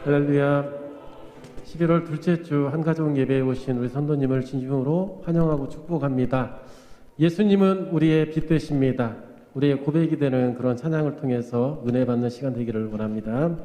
할렐루야. 11월 둘째 주 한가족 예배에 오신 우리 성도님을 진심으로 환영하고 축복합니다. 예수님은 우리의 빛 되십니다. 우리의 고백이 되는 그런 찬양을 통해서 은혜 받는 시간 되기를 원합니다.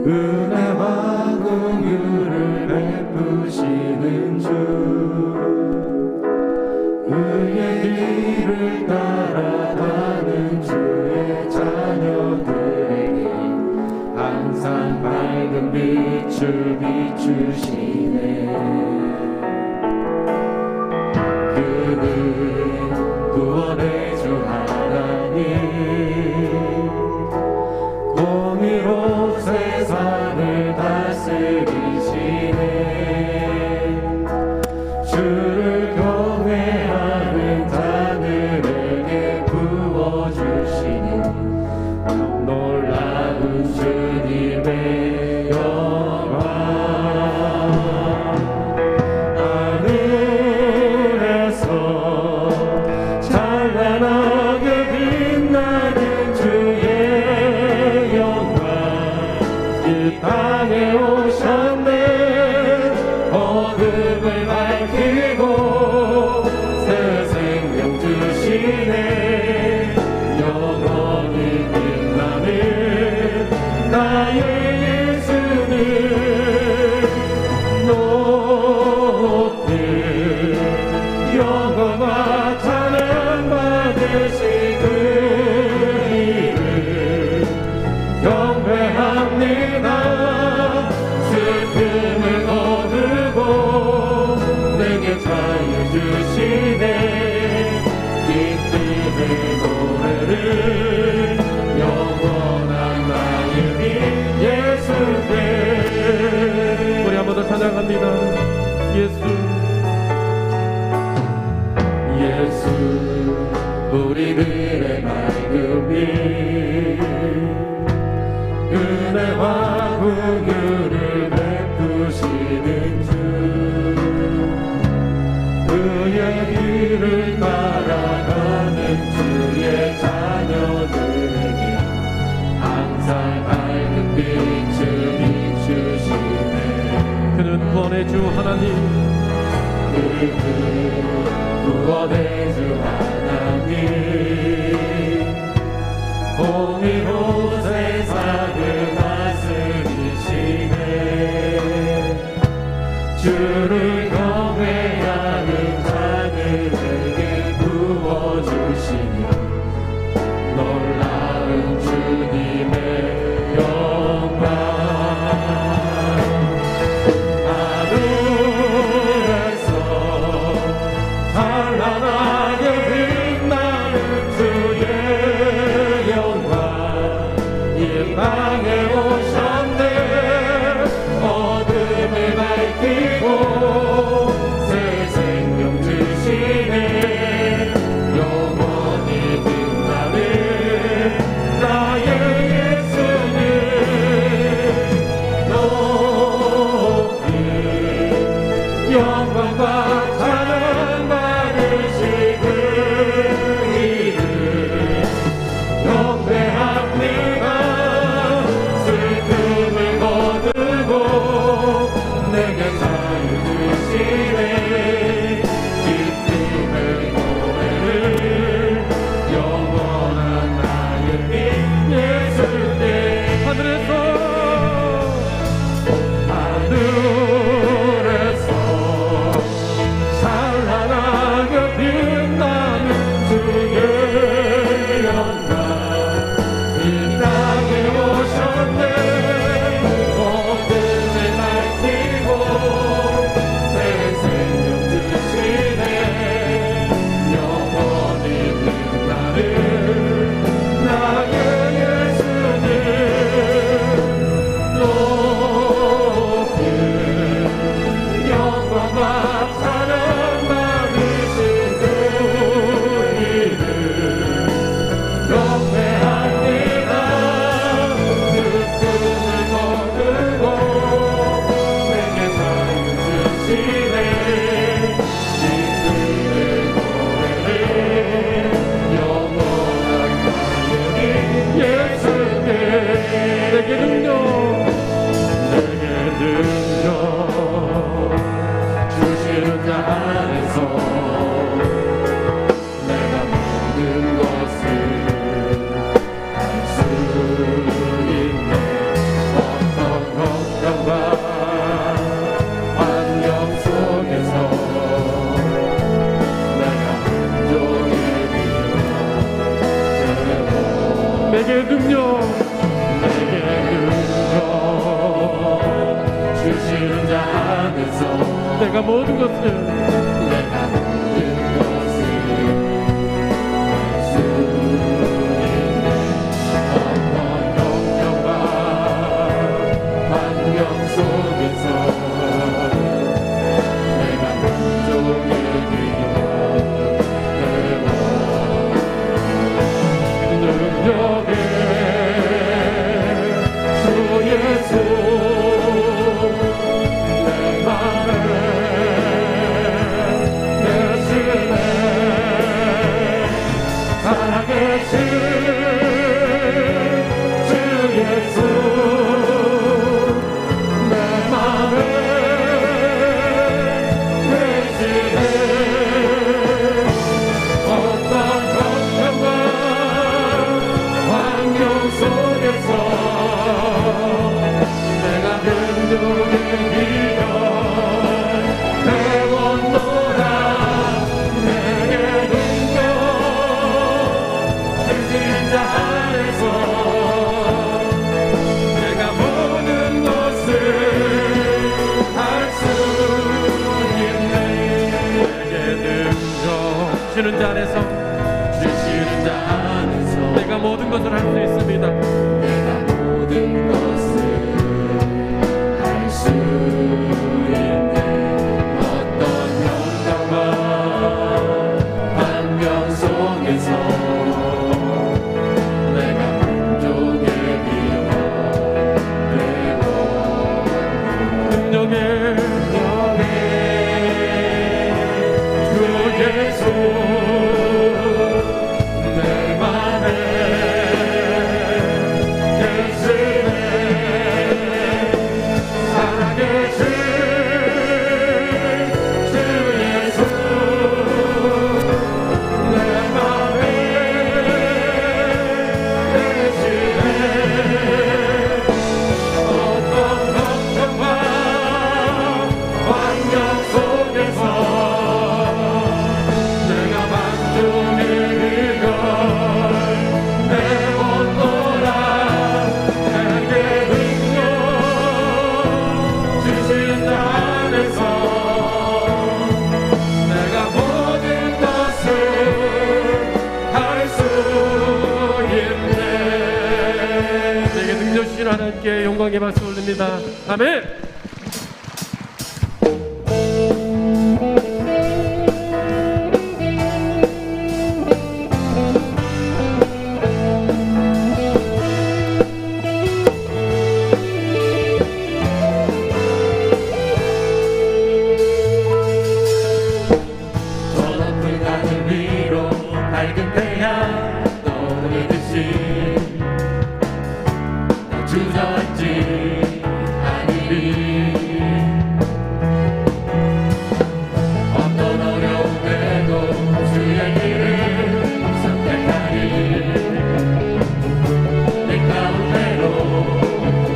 은혜와 긍휼을 베푸시는 주, 그의 길을 따라가는 주의 자녀들에게 항상 밝은 빛을 비추시네. 그는 구원의 주 하나님, 공의로 세상을 다스리시네. 주를 경외하는 자들에게 부어주시는 놀라운 주님의 영광. 하늘에서 찬란하게 빛나는 주의 영광, 이 땅에 오셨네. 어둠을 밝히고 새 생명 주시네. 영원히 빛나는 나의 예수는 높이 영광과 찬양 받으신 그 이름 경배합니다. 슬픔을 거두고 내게 자유 주시네. 기쁨의 노래를 영원한 나의 빛 예수께. 우리 한 번 더 찬양합니다. 예수 우리들의 맑은 빛, 은혜와 긍휼을 베푸시는 주, 그의 길을 따라가는 주의 자녀들에게 항상 밝은 빛을 비추시네. 그는 구원의 주 하나님, 구원의 주 하나님, 공의로 세상을 다스리시네. 주를 경외하는 자들에게 부어주시며 놀라운 주님의 영광. 찬란하게 빛나는 주의 영광, 이 땅에 오셨네. 어둠을 밝히고 새 생명 주시네. 영원히 빛나는 나의 예수는 높이 영광과 찬란하게 빛나는 주의 내가 모든 것을 내가 모든 것을 할 수 있네. 어떤 걱정과 환경 속에서 내가 만족의 비결 능력에 주 예수 내 맘을 대신해 살아계신 주 예수 내 맘을 대신해 어떤 걱정과 환경 속에서 내가 능력의 비결 배웠노라. 내게 능력 주신 자 안에서 내가 모든 것을 할 수 있네. 내게 능력 주시는 자 안에서 주시는 자 안에서 내가 모든 것을 할 수 있습니다. 내가 모든 것을 할 수 있네. 어떤 현장과 환경 속에서 내가 만족의 비결 되고 능력의 주 예수 내 맘에 대신해 살아계신 주 예수 내 맘에 대신해 어떤 걱정과 환경 속에서 내가 만족의 비결 배웠노라. 내게 능력 주신 자 안에서 내가 모든 것을 할 수 있네. 내게 능력 주신 하나님께 영광의 박수 올립니다. 아멘. 저 높은 하늘 위로 밝은 태양 떠오르듯이 나 주저앉지 않으리. 어떤 어려움에도 주의 길을 선택하리. 내 가운데로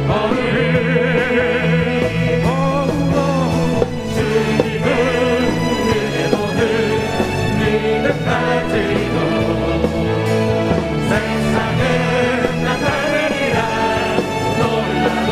걸으리. 주님은 그대 모든 믿음 가지고 세상에 나타내리라. 놀라운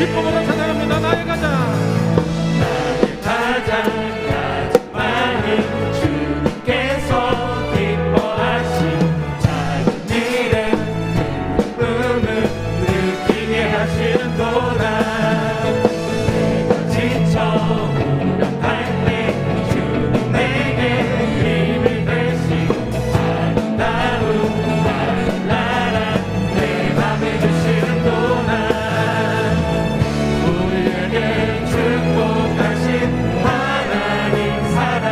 기쁨으로 찬양합니다. 나의 가장 가장 많은 주님께서 기뻐하신 작은 일에 큰 기쁨을 느끼게 하시는도다. 내가 지쳐 무력할 때 주님 내게 힘을 되시고 아름다운 나라 내 맘을 주시는도다. 우리에게 축복하신 하나님 사랑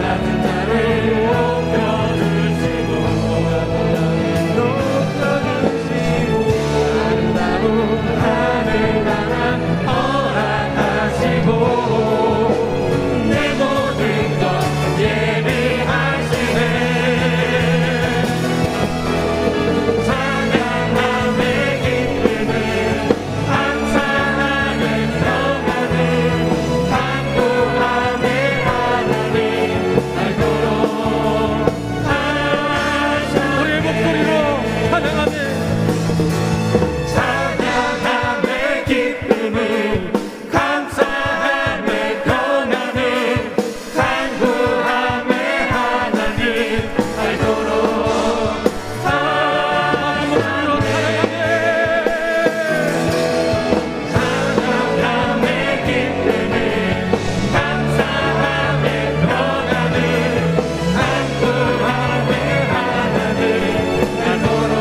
낮은 자를 높여주시고 아름다운 하늘나라 허락하시고 내 모든 것 예비하시네. 찬양함의 기쁨을 감사하는 평안을 간구함의 하나님 알도록 하셨네. 우리의 목소리로 찬양하며 찬양함의 기쁨을 감사함의 평안을 간구함의 하나님 알도록 찬양함의 기쁨을 감사함의 평안을 간구함의 하나님 알도록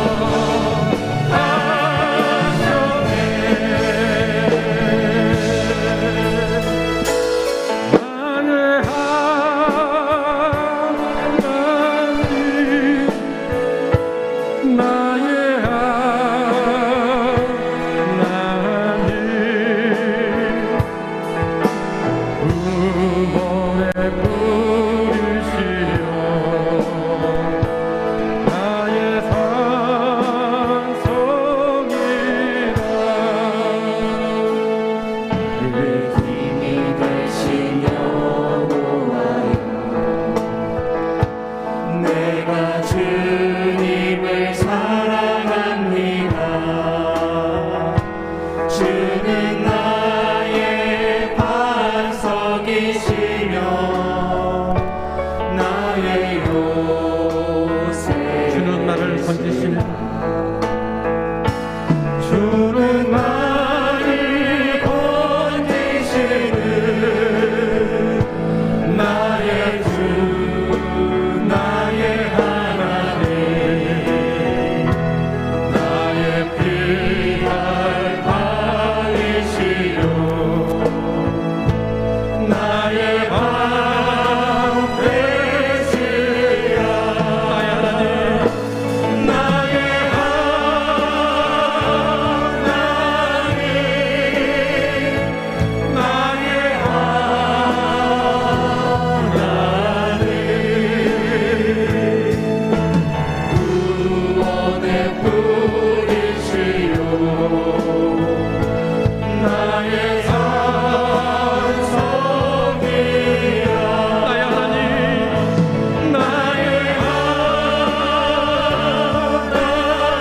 나의 하나님 구원의 뿌리시여 나의 산성이라 내 힘이 되신 여호와여 내가 주님을 사랑합니다. 주는 나의 반석이시며 나의 요새 주는 나를 건지시네 주는 나를 건지시는 나의 주 나의 하나님 나의 피할 바위시요 나의 방패시라 나의 하나님 나의 하나님 나의 하나님 구원의 뿌리시요 나의 산성이라 나의 하나님 나의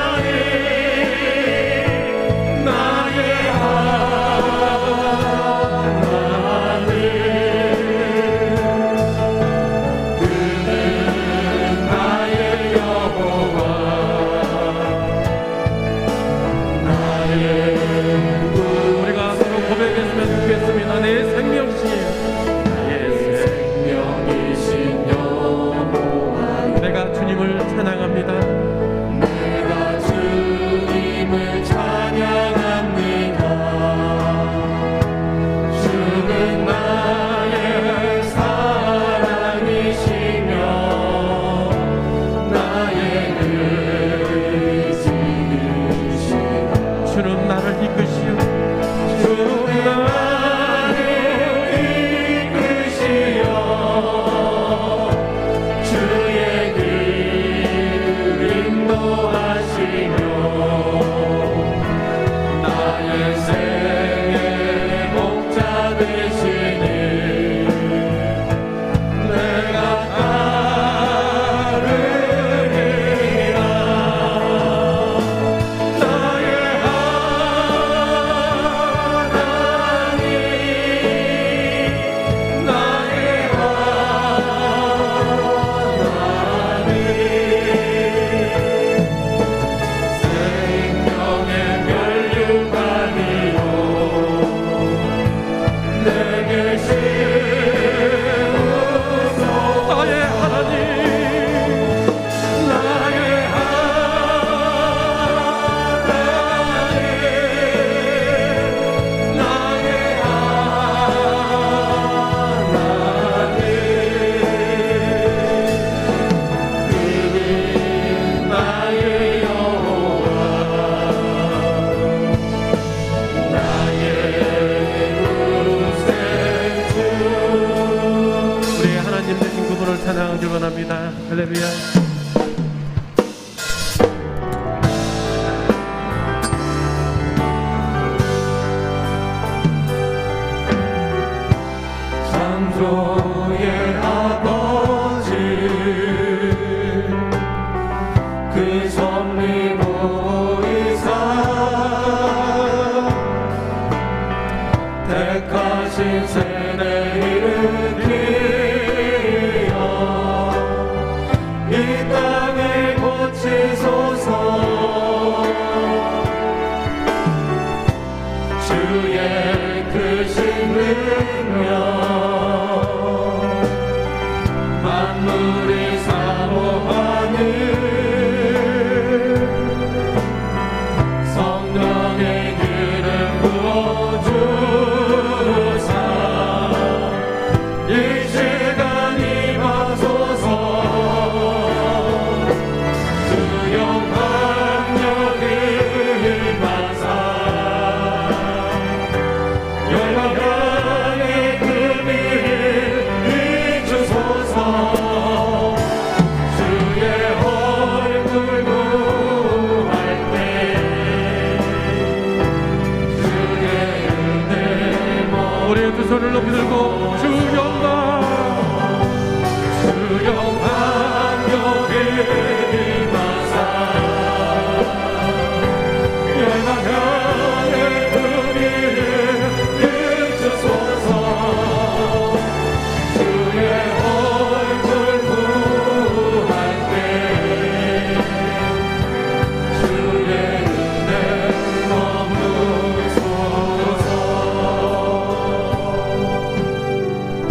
하나님 나의 하나님 그는 나의 여호와 나의 우리가 서로 고백했으면 좋겠습니다. 내 생명이시여 나의 생명이신 여호와여 내가 주님을 찬양합니다. 내가 주님을 찬양합니다. 주는 나의 사랑이시며 나의 의지이시라. 주는 나를 이끄시오 주는 나를 이끄시어 주의 길 인도하시며 나의 생의 목자 되시니 내가 따르리라. 나의 하나님 신세대 일으키어 이 땅을 고치소서. 주의 크신 능력 만물이 사모하는 성령의 기름 부어주사 이 시간 임하소서. 주 영광력을 임하사 열방의 금을 비추소서. 주의 얼굴 구할 때 주의 은혜 우리의 두 손을 높이 들고 주 영광 주 영광력을 임하사 열방의 금을 비추소서. 주의 얼굴 구할 때 주의 은혜 머무소서.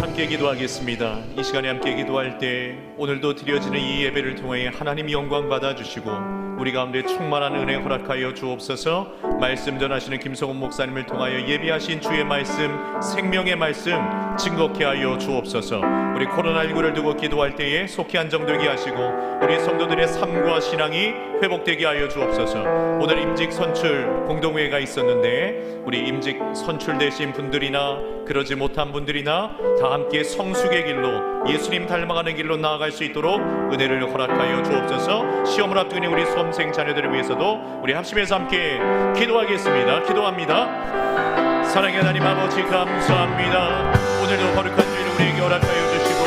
함께 기도하겠습니다. 이 시간에 함께 기도할 때 오늘도 드려지는 이 예배를 통해 하나님 영광 받아주시고 우리 가운데 충만한 은혜 허락하여 주옵소서. 말씀 전하시는 김성훈 목사님을 통하여 예비하신 주의 말씀, 생명의 말씀 증거케 하여 주옵소서. 우리 코로나19를 두고 기도할 때에 속히 안정되게 하시고 우리 성도들의 삶과 신앙이 회복되게 하여 주옵소서. 오늘 임직 선출 공동회가 있었는데 우리 임직 선출되신 분들이나 그러지 못한 분들이나 다 함께 성숙의 길로 예수님 닮아가는 길로 나아갈 수 있도록 은혜를 허락하여 주옵소서. 시험을 앞두고 있는 우리 수험생 자녀들을 위해서도 우리 합심해서 함께 기도하겠습니다. 기도합니다. 사랑의 하나님 아버지 감사합니다. 오늘도 거룩한 주일 우리에게 허락하여 주시고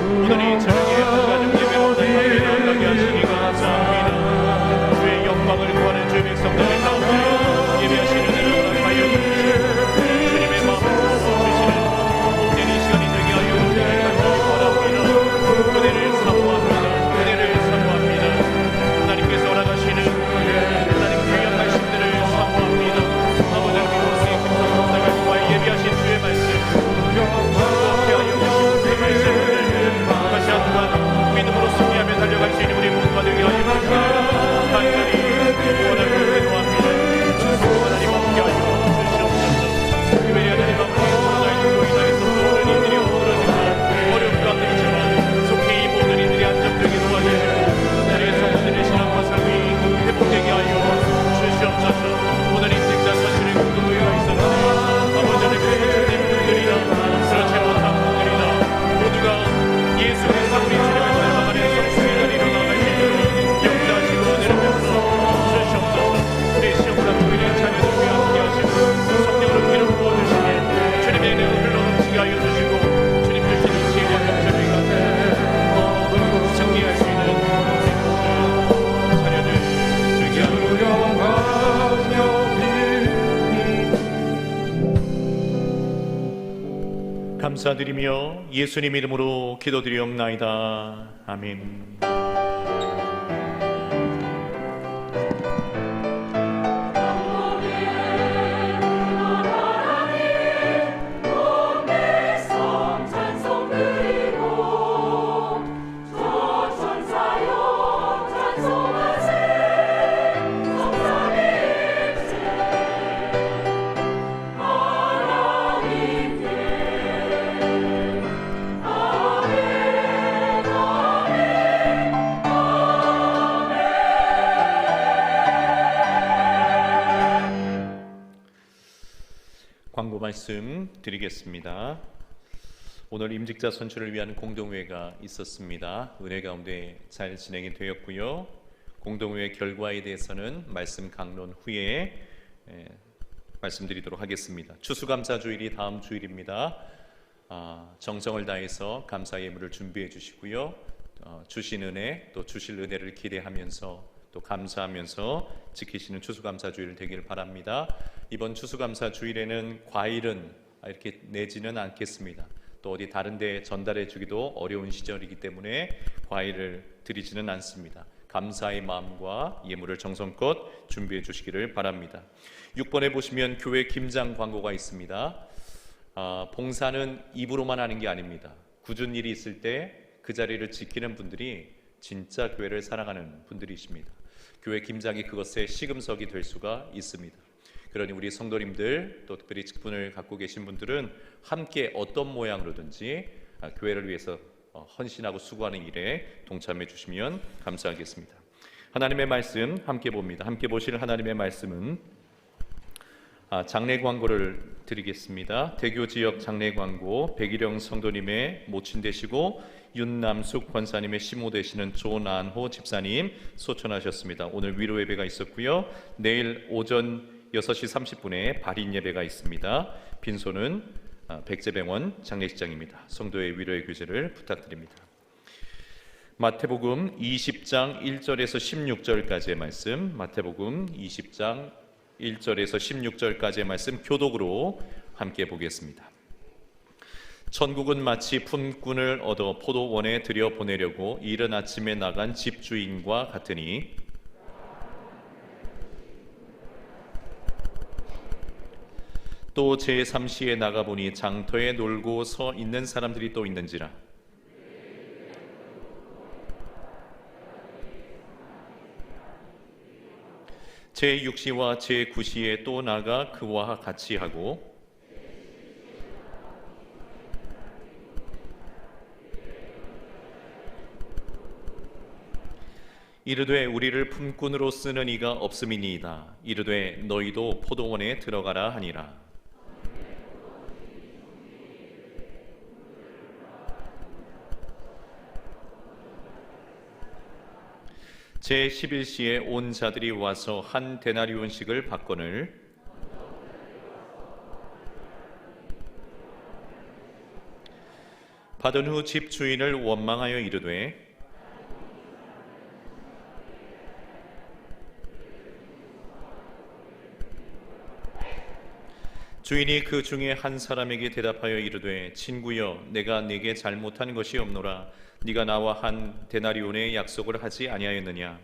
오늘 이 저녁에 한가족 예배로 나가게 하시니 감사합니다. 주의 영광을 구하는 주의 백성들의 가운데 예배하시는 은혜를 허락하여 주시고 주님의 마음을 주시는 복된 이 시간이 되게 하여 주시길 간절히 원합니다. 은혜를 사모합니다. 은혜를 사모합니다. 하나님께서 허락하시는 하나님 귀한 말씀들을 사모합니다. 아버지 우리 김성훈 목사가 통하여 예배하신 주의 말씀 함께 하여 주신 주의 말씀을 다시 한번 믿음으로 승리하며 달려갈 수 있는 우리 모두가 되게 하여 주시길 간절히 원하고 기도합니다. 하나님 함께 하여 주시옵소서. 교회의 하나님 함께 코로나19로 인하여서 모든 이들이 어그러지고 어려움 가운데 있지만 속히 이 모든 이들이 안정되게 도와주시고 우리의 성도들의 신앙과 삶이 회복되게 하여 주시옵소서. 오늘 인생자 선출의 공동회가 있었는데 아버지 하나님 선출된 분들이나 그렇지 못한 분들이나 모두가 예수 그리스도 우리 주님을 닮아가는 성숙의 자리로 나아갈 수 있도록 역사하시고 은혜를 베풀어 주시옵소서. 우리 시험을 앞두고 있는 자녀들과 함께 하시고 성령으로 기름 부어주시며 주님의 은혜를 흘러 넘치게 하여 주시고 주님 주시는 지혜와 경찰을 가지고 승리할 수 있는 우리 모든 자녀들 되게 하여 감사드리며 예수님 이름으로 기도드리옵나이다. 아멘. 광고 말씀 드리겠습니다. 오늘 임직자 선출을 위한 공동회가 있었습니다. 은혜 가운데 잘 진행이 되었고요. 공동회 결과에 대해서는 말씀 강론 후에 말씀드리도록 하겠습니다. 추수감사주일이 다음 주일입니다. 정성을 다해서 감사 예물을 준비해 주시고요. 주신 은혜 또 주실 은혜를 기대하면서 또 감사하면서 지키시는 추수감사주일 되길 바랍니다. 이번 추수감사주일에는 과일은 이렇게 내지는 않겠습니다. 또 어디 다른 데 전달해 주기도 어려운 시절이기 때문에 과일을 드리지는 않습니다. 감사의 마음과 예물을 정성껏 준비해 주시기를 바랍니다. 6번에 보시면 교회 김장 광고가 있습니다. 봉사는 입으로만 하는 게 아닙니다. 굳은 일이 있을 때 그 자리를 지키는 분들이 진짜 교회를 사랑하는 분들이십니다. 교회 김장이 그것의 시금석이 될 수가 있습니다. 그러니 우리 성도님들, 또 특별히 직분을 갖고 계신 분들은 함께 어떤 모양으로든지 교회를 위해서 헌신하고 수고하는 일에 동참해 주시면 감사하겠습니다. 하나님의 말씀 함께 봅니다. 함께 보실 하나님의 말씀은 장례 광고를 드리겠습니다. 대교 지역 장례 광고, 백일영 성도님의 모친 되시고 윤남숙 권사님의 시모 되시는 조난호 집사님 소천하셨습니다. 오늘 위로 예배가 있었고요. 내일 오전 6시 30분에 발인 예배가 있습니다. 빈소는 백제병원 장례식장입니다. 성도의 위로의 교제를 부탁드립니다. 마태복음 20장 1절에서 16절까지의 말씀, 마태복음 20장 1절에서 16절까지의 말씀 교독으로 함께 보겠습니다. 천국은 마치 품꾼을 얻어 포도원에 들여보내려고 이른 아침에 나간 집주인과 같으니 또 제3시에 나가보니 장터에 놀고 서 있는 사람들이 또 있는지라. 제6시와 제9시에 또 나가 그와 같이 하고 이르되 우리를 품꾼으로 쓰는 이가 없음이니이다. 이르되 너희도 포도원에 들어가라 하니라. 제11시에 온 자들이 와서 한 데나리온씩을 받거늘 받은 후 집주인을 원망하여 이르되 주인이 그 중에 한 사람에게 대답하여 이르되 친구여 내가 네게 잘못한 것이 없노라. 네가 나와 한 데나리온의 약속을 하지 아니하였느냐.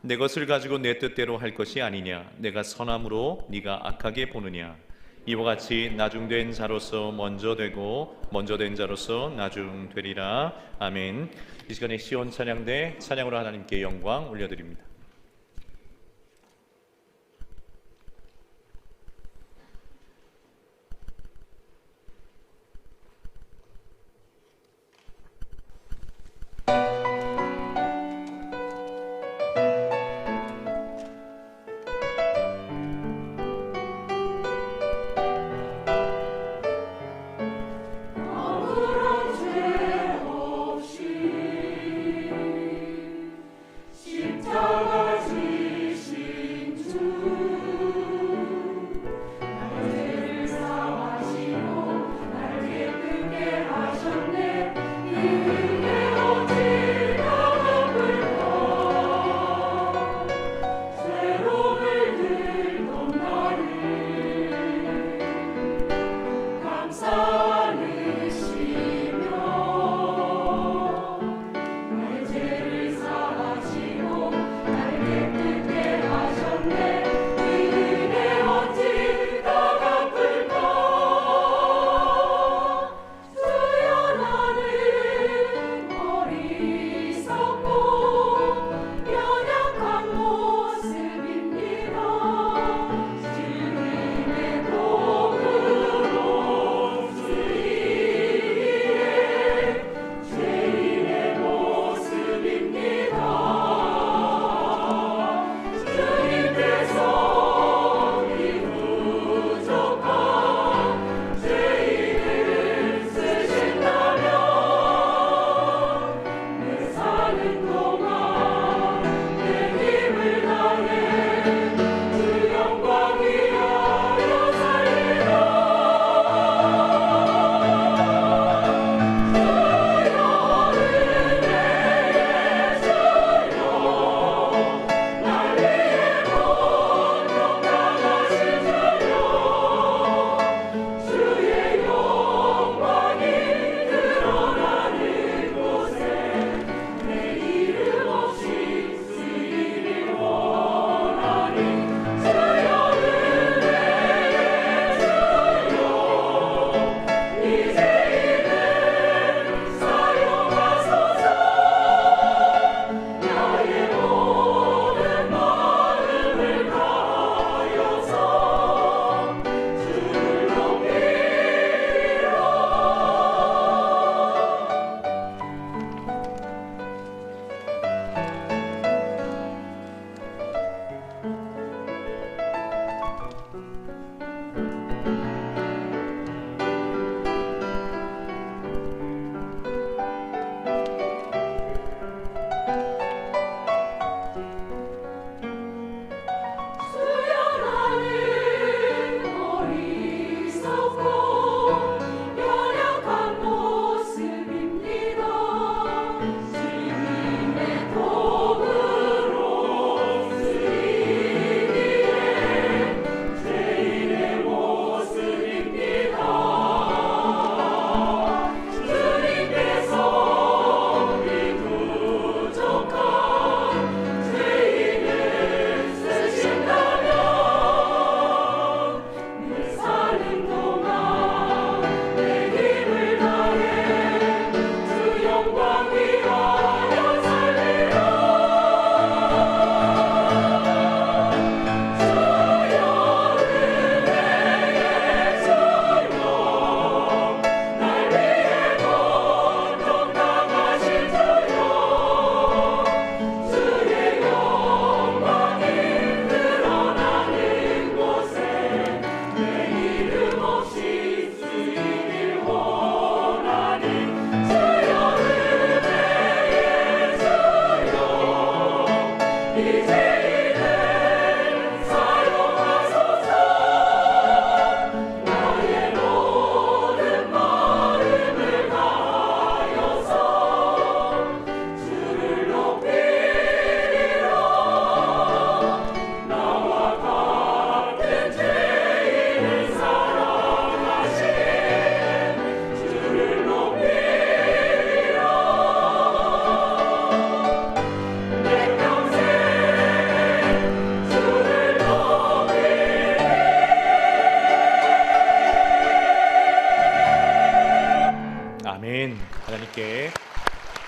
내 것을 가지고 내 뜻대로 할 것이 아니냐. 내가 선함으로 네가 악하게 보느냐. 이와 같이 나중된 자로서 먼저 되고 먼저 된 자로서 나중되리라. 아멘. 이 시간에 시온 찬양대 찬양으로 하나님께 영광 올려드립니다. 십자가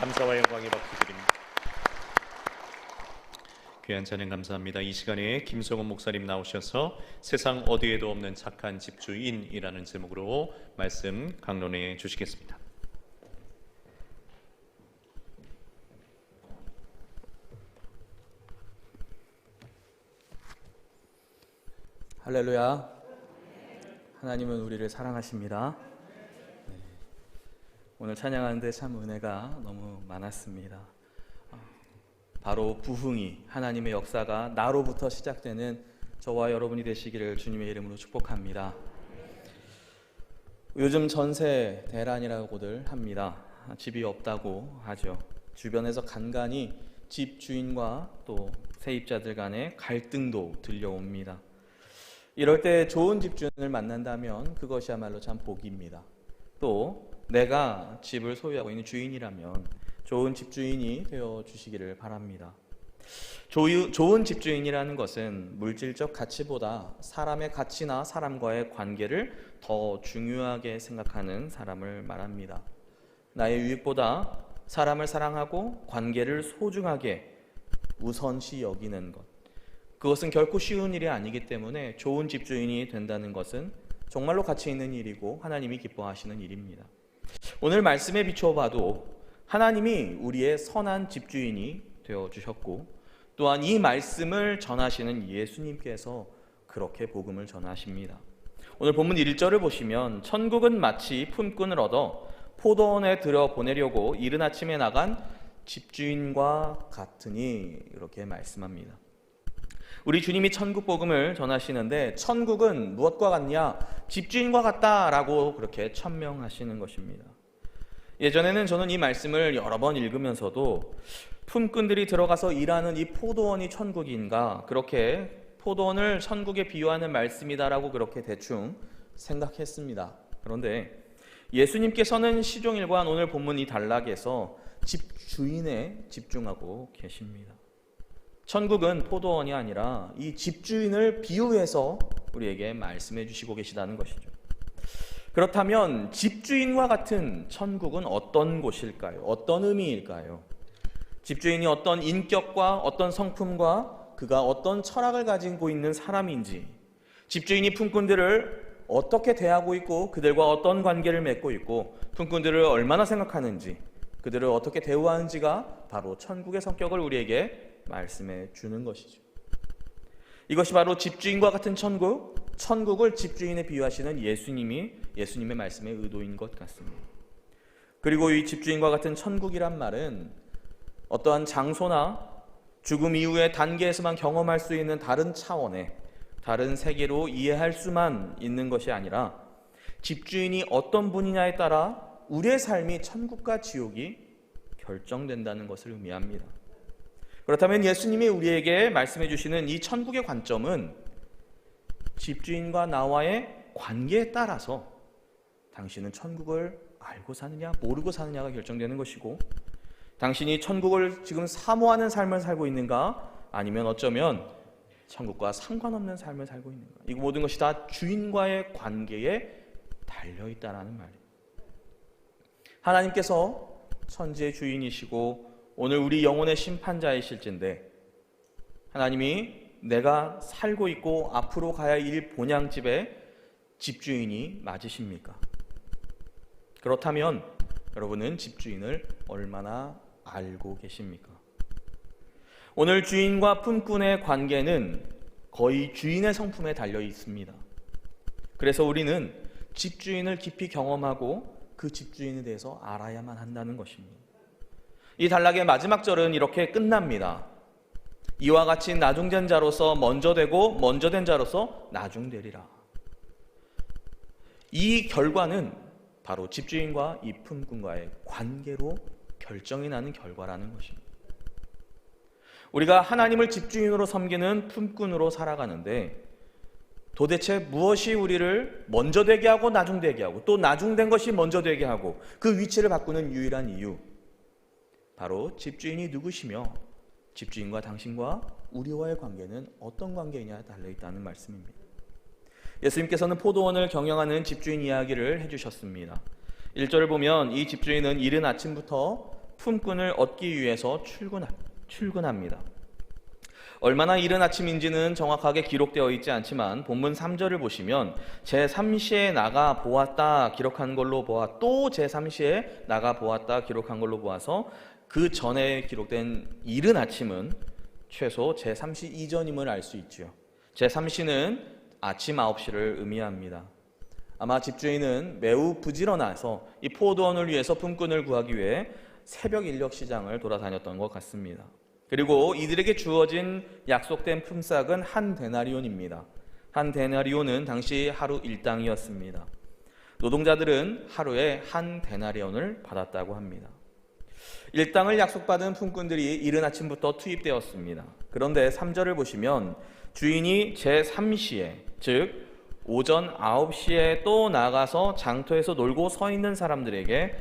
감사와 영광의 박수 드립니다. 귀한 찬양 감사합니다. 이 시간에 김성원 목사님 나오셔서 세상 어디에도 없는 착한 집주인이라는 제목으로 말씀 강론해 주시겠습니다. 할렐루야. 하나님은 우리를 사랑하십니다. 오늘 찬양하는데 참 은혜가 너무 많았습니다. 바로 부흥이, 하나님의 역사가 나로부터 시작되는 저와 여러분이 되시기를 주님의 이름으로 축복합니다. 요즘 전세 대란이라고들 합니다. 집이 없다고 하죠. 주변에서 간간히 집 주인과 또 세입자들 간의 갈등도 들려옵니다. 이럴 때 좋은 집주인을 만난다면 그것이야말로 참 복입니다. 또 내가 집을 소유하고 있는 주인이라면 좋은 집주인이 되어 주시기를 바랍니다. 좋은 집주인이라는 것은 물질적 가치보다 사람의 가치나 사람과의 관계를 더 중요하게 생각하는 사람을 말합니다. 나의 유익보다 사람을 사랑하고 관계를 소중하게 우선시 여기는 것, 그것은 결코 쉬운 일이 아니기 때문에 좋은 집주인이 된다는 것은 정말로 가치 있는 일이고 하나님이 기뻐하시는 일입니다. 오늘 말씀에 비추어 봐도 하나님이 우리의 선한 집주인이 되어주셨고, 또한 이 말씀을 전하시는 예수님께서 그렇게 복음을 전하십니다. 오늘 본문 1절을 보시면 천국은 마치 품꾼을 얻어 포도원에 들여보내려고 이른 아침에 나간 집주인과 같으니, 이렇게 말씀합니다. 우리 주님이 천국 복음을 전하시는데 천국은 무엇과 같냐? 집주인과 같다라고 그렇게 천명하시는 것입니다. 예전에는 저는 이 말씀을 여러 번 읽으면서도 품꾼들이 들어가서 일하는 이 포도원이 천국인가, 그렇게 포도원을 천국에 비유하는 말씀이다라고 그렇게 대충 생각했습니다. 그런데 예수님께서는 시종일관 오늘 본문 이 단락에서 집주인에 집중하고 계십니다. 천국은 포도원이 아니라 이 집주인을 비유해서 우리에게 말씀해 주시고 계시다는 것이죠. 그렇다면 집주인과 같은 천국은 어떤 곳일까요? 어떤 의미일까요? 집주인이 어떤 인격과 어떤 성품과 그가 어떤 철학을 가지고 있는 사람인지, 집주인이 품꾼들을 어떻게 대하고 있고 그들과 어떤 관계를 맺고 있고 품꾼들을 얼마나 생각하는지, 그들을 어떻게 대우하는지가 바로 천국의 성격을 우리에게 말씀해 주는 것이죠. 이것이 바로 집주인과 같은 천국, 천국을 집주인에 비유하시는 예수님의 말씀의 의도인 것 같습니다. 그리고 이 집주인과 같은 천국이란 말은 어떠한 장소나 죽음 이후의 단계에서만 경험할 수 있는 다른 차원의 다른 세계로 이해할 수만 있는 것이 아니라 집주인이 어떤 분이냐에 따라 우리의 삶이 천국과 지옥이 결정된다는 것을 의미합니다. 그렇다면 예수님이 우리에게 말씀해 주시는 이 천국의 관점은 집주인과 나와의 관계에 따라서 당신은 천국을 알고 사느냐 모르고 사느냐가 결정되는 것이고, 당신이 천국을 지금 사모하는 삶을 살고 있는가, 아니면 어쩌면 천국과 상관없는 삶을 살고 있는가, 이 모든 것이 다 주인과의 관계에 달려있다라는 말이에요. 하나님께서 천지의 주인이시고 오늘 우리 영혼의 심판자이실진데, 하나님이 내가 살고 있고 앞으로 가야 할 본향집의 집주인이 맞으십니까? 그렇다면 여러분은 집주인을 얼마나 알고 계십니까? 오늘 주인과 품꾼의 관계는 거의 주인의 성품에 달려 있습니다. 그래서 우리는 집주인을 깊이 경험하고 그 집주인에 대해서 알아야만 한다는 것입니다. 이 단락의 마지막 절은 이렇게 끝납니다. 이와 같이 나중된 자로서 먼저 되고 먼저 된 자로서 나중되리라. 이 결과는 바로 집주인과 이 품꾼과의 관계로 결정이 나는 결과라는 것입니다. 우리가 하나님을 집주인으로 섬기는 품꾼으로 살아가는데 도대체 무엇이 우리를 먼저 되게 하고 나중되게 하고 또 나중된 것이 먼저 되게 하고 그 위치를 바꾸는 유일한 이유, 바로 집주인이 누구시며 집주인과 당신과 우리와의 관계는 어떤 관계이냐에 달려있다는 말씀입니다. 예수님께서는 포도원을 경영하는 집주인 이야기를 해주셨습니다. 1절을 보면 이 집주인은 이른 아침부터 품꾼을 얻기 위해서 출근합니다. 얼마나 이른 아침인지는 정확하게 기록되어 있지 않지만 본문 3절을 보시면 제3시에 나가 보았다 기록한 걸로 보아 또 제3시에 나가 보았다 기록한 걸로 보아서 그 전에 기록된 이른 아침은 최소 제3시 이전임을 알 수 있죠. 제3시는 아침 9시를 의미합니다. 아마 집주인은 매우 부지런해서 이 포도원을 위해서 품꾼을 구하기 위해 새벽 인력 시장을 돌아다녔던 것 같습니다. 그리고 이들에게 주어진 약속된 품삯은 한 데나리온입니다. 한 데나리온은 당시 하루 일당이었습니다. 노동자들은 하루에 한 데나리온을 받았다고 합니다. 일당을 약속받은 품꾼들이 이른 아침부터 투입되었습니다. 그런데 3절을 보시면 주인이 제3시에 즉 오전 9시에 또 나가서 장터에서 놀고 서 있는 사람들에게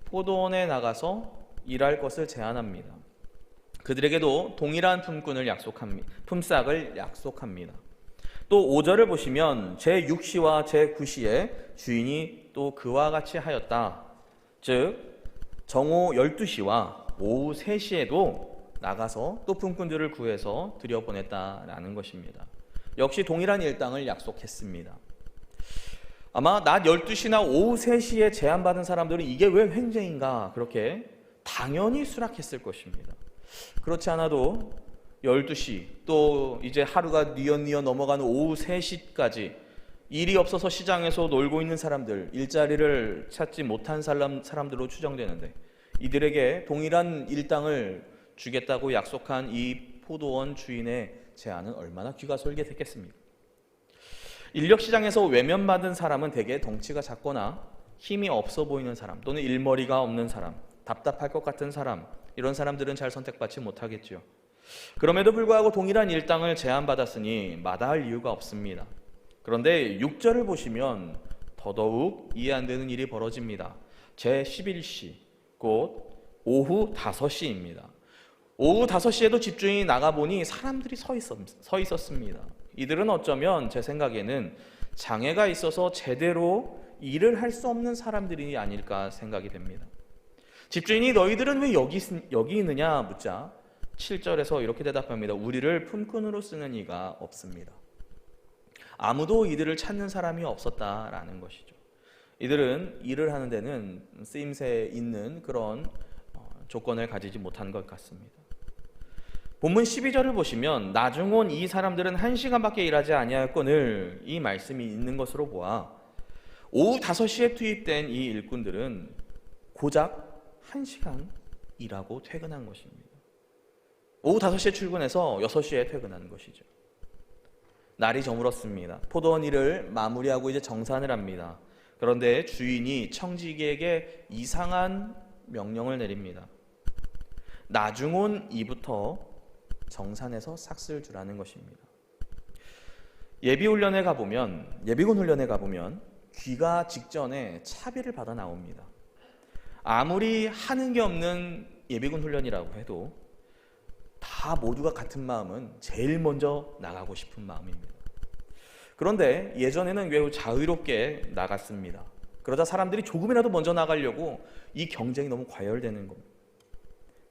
포도원에 나가서 일할 것을 제안합니다. 그들에게도 동일한 품꾼을 품삯을 약속합니다. 또 5절을 보시면 제6시와 제9시에 주인이 또 그와 같이 하였다. 즉 정오 12시와 오후 3시에도 나가서 또 품꾼들을 구해서 들여보냈다라는 것입니다. 역시 동일한 일당을 약속했습니다. 아마 낮 12시나 오후 3시에 제안받은 사람들은 이게 왜 횡재인가 그렇게 당연히 수락했을 것입니다. 그렇지 않아도 12시 또 이제 하루가 뉘엿뉘엿 넘어가는 오후 3시까지 일이 없어서 시장에서 놀고 있는 사람들, 일자리를 찾지 못한 사람들로 추정되는데 이들에게 동일한 일당을 주겠다고 약속한 이 포도원 주인의 제안은 얼마나 귀가 솔깃했겠습니까? 인력시장에서 외면받은 사람은 대개 덩치가 작거나 힘이 없어 보이는 사람 또는 일머리가 없는 사람, 답답할 것 같은 사람, 이런 사람들은 잘 선택받지 못하겠죠. 그럼에도 불구하고 동일한 일당을 제안받았으니 마다할 이유가 없습니다. 그런데 6절을 보시면 더더욱 이해 안 되는 일이 벌어집니다. 제11시, 곧 오후 5시입니다. 오후 5시에도 집주인이 나가보니 사람들이 서 있었습니다. 이들은 어쩌면 제 생각에는 장애가 있어서 제대로 일을 할 수 없는 사람들이 아닐까 생각이 됩니다. 집주인이 너희들은 왜 여기 있느냐 묻자 7절에서 이렇게 대답합니다. 우리를 품꾼으로 쓰는 이가 없습니다. 아무도 이들을 찾는 사람이 없었다라는 것이죠. 이들은 일을 하는 데는 쓰임새 있는 그런 조건을 가지지 못한 것 같습니다. 본문 12절을 보시면 나중 온 이 사람들은 1시간밖에 일하지 아니하였거늘 이 말씀이 있는 것으로 보아 오후 5시에 투입된 이 일꾼들은 고작 1시간 일하고 퇴근한 것입니다. 오후 5시에 출근해서 6시에 퇴근하는 것이죠. 날이 저물었습니다. 포도원 일을 마무리하고 이제 정산을 합니다. 그런데 주인이 청지기에게 이상한 명령을 내립니다. 나중 온 이부터 정산해서 삭슬 주라는 것입니다. 예비군 훈련에 가보면 귀가 직전에 차비를 받아 나옵니다. 아무리 하는 게 없는 예비군 훈련이라고 해도 다 모두가 같은 마음은 제일 먼저 나가고 싶은 마음입니다. 그런데 예전에는 매우 자유롭게 나갔습니다. 그러자 사람들이 조금이라도 먼저 나가려고 이 경쟁이 너무 과열되는 겁니다.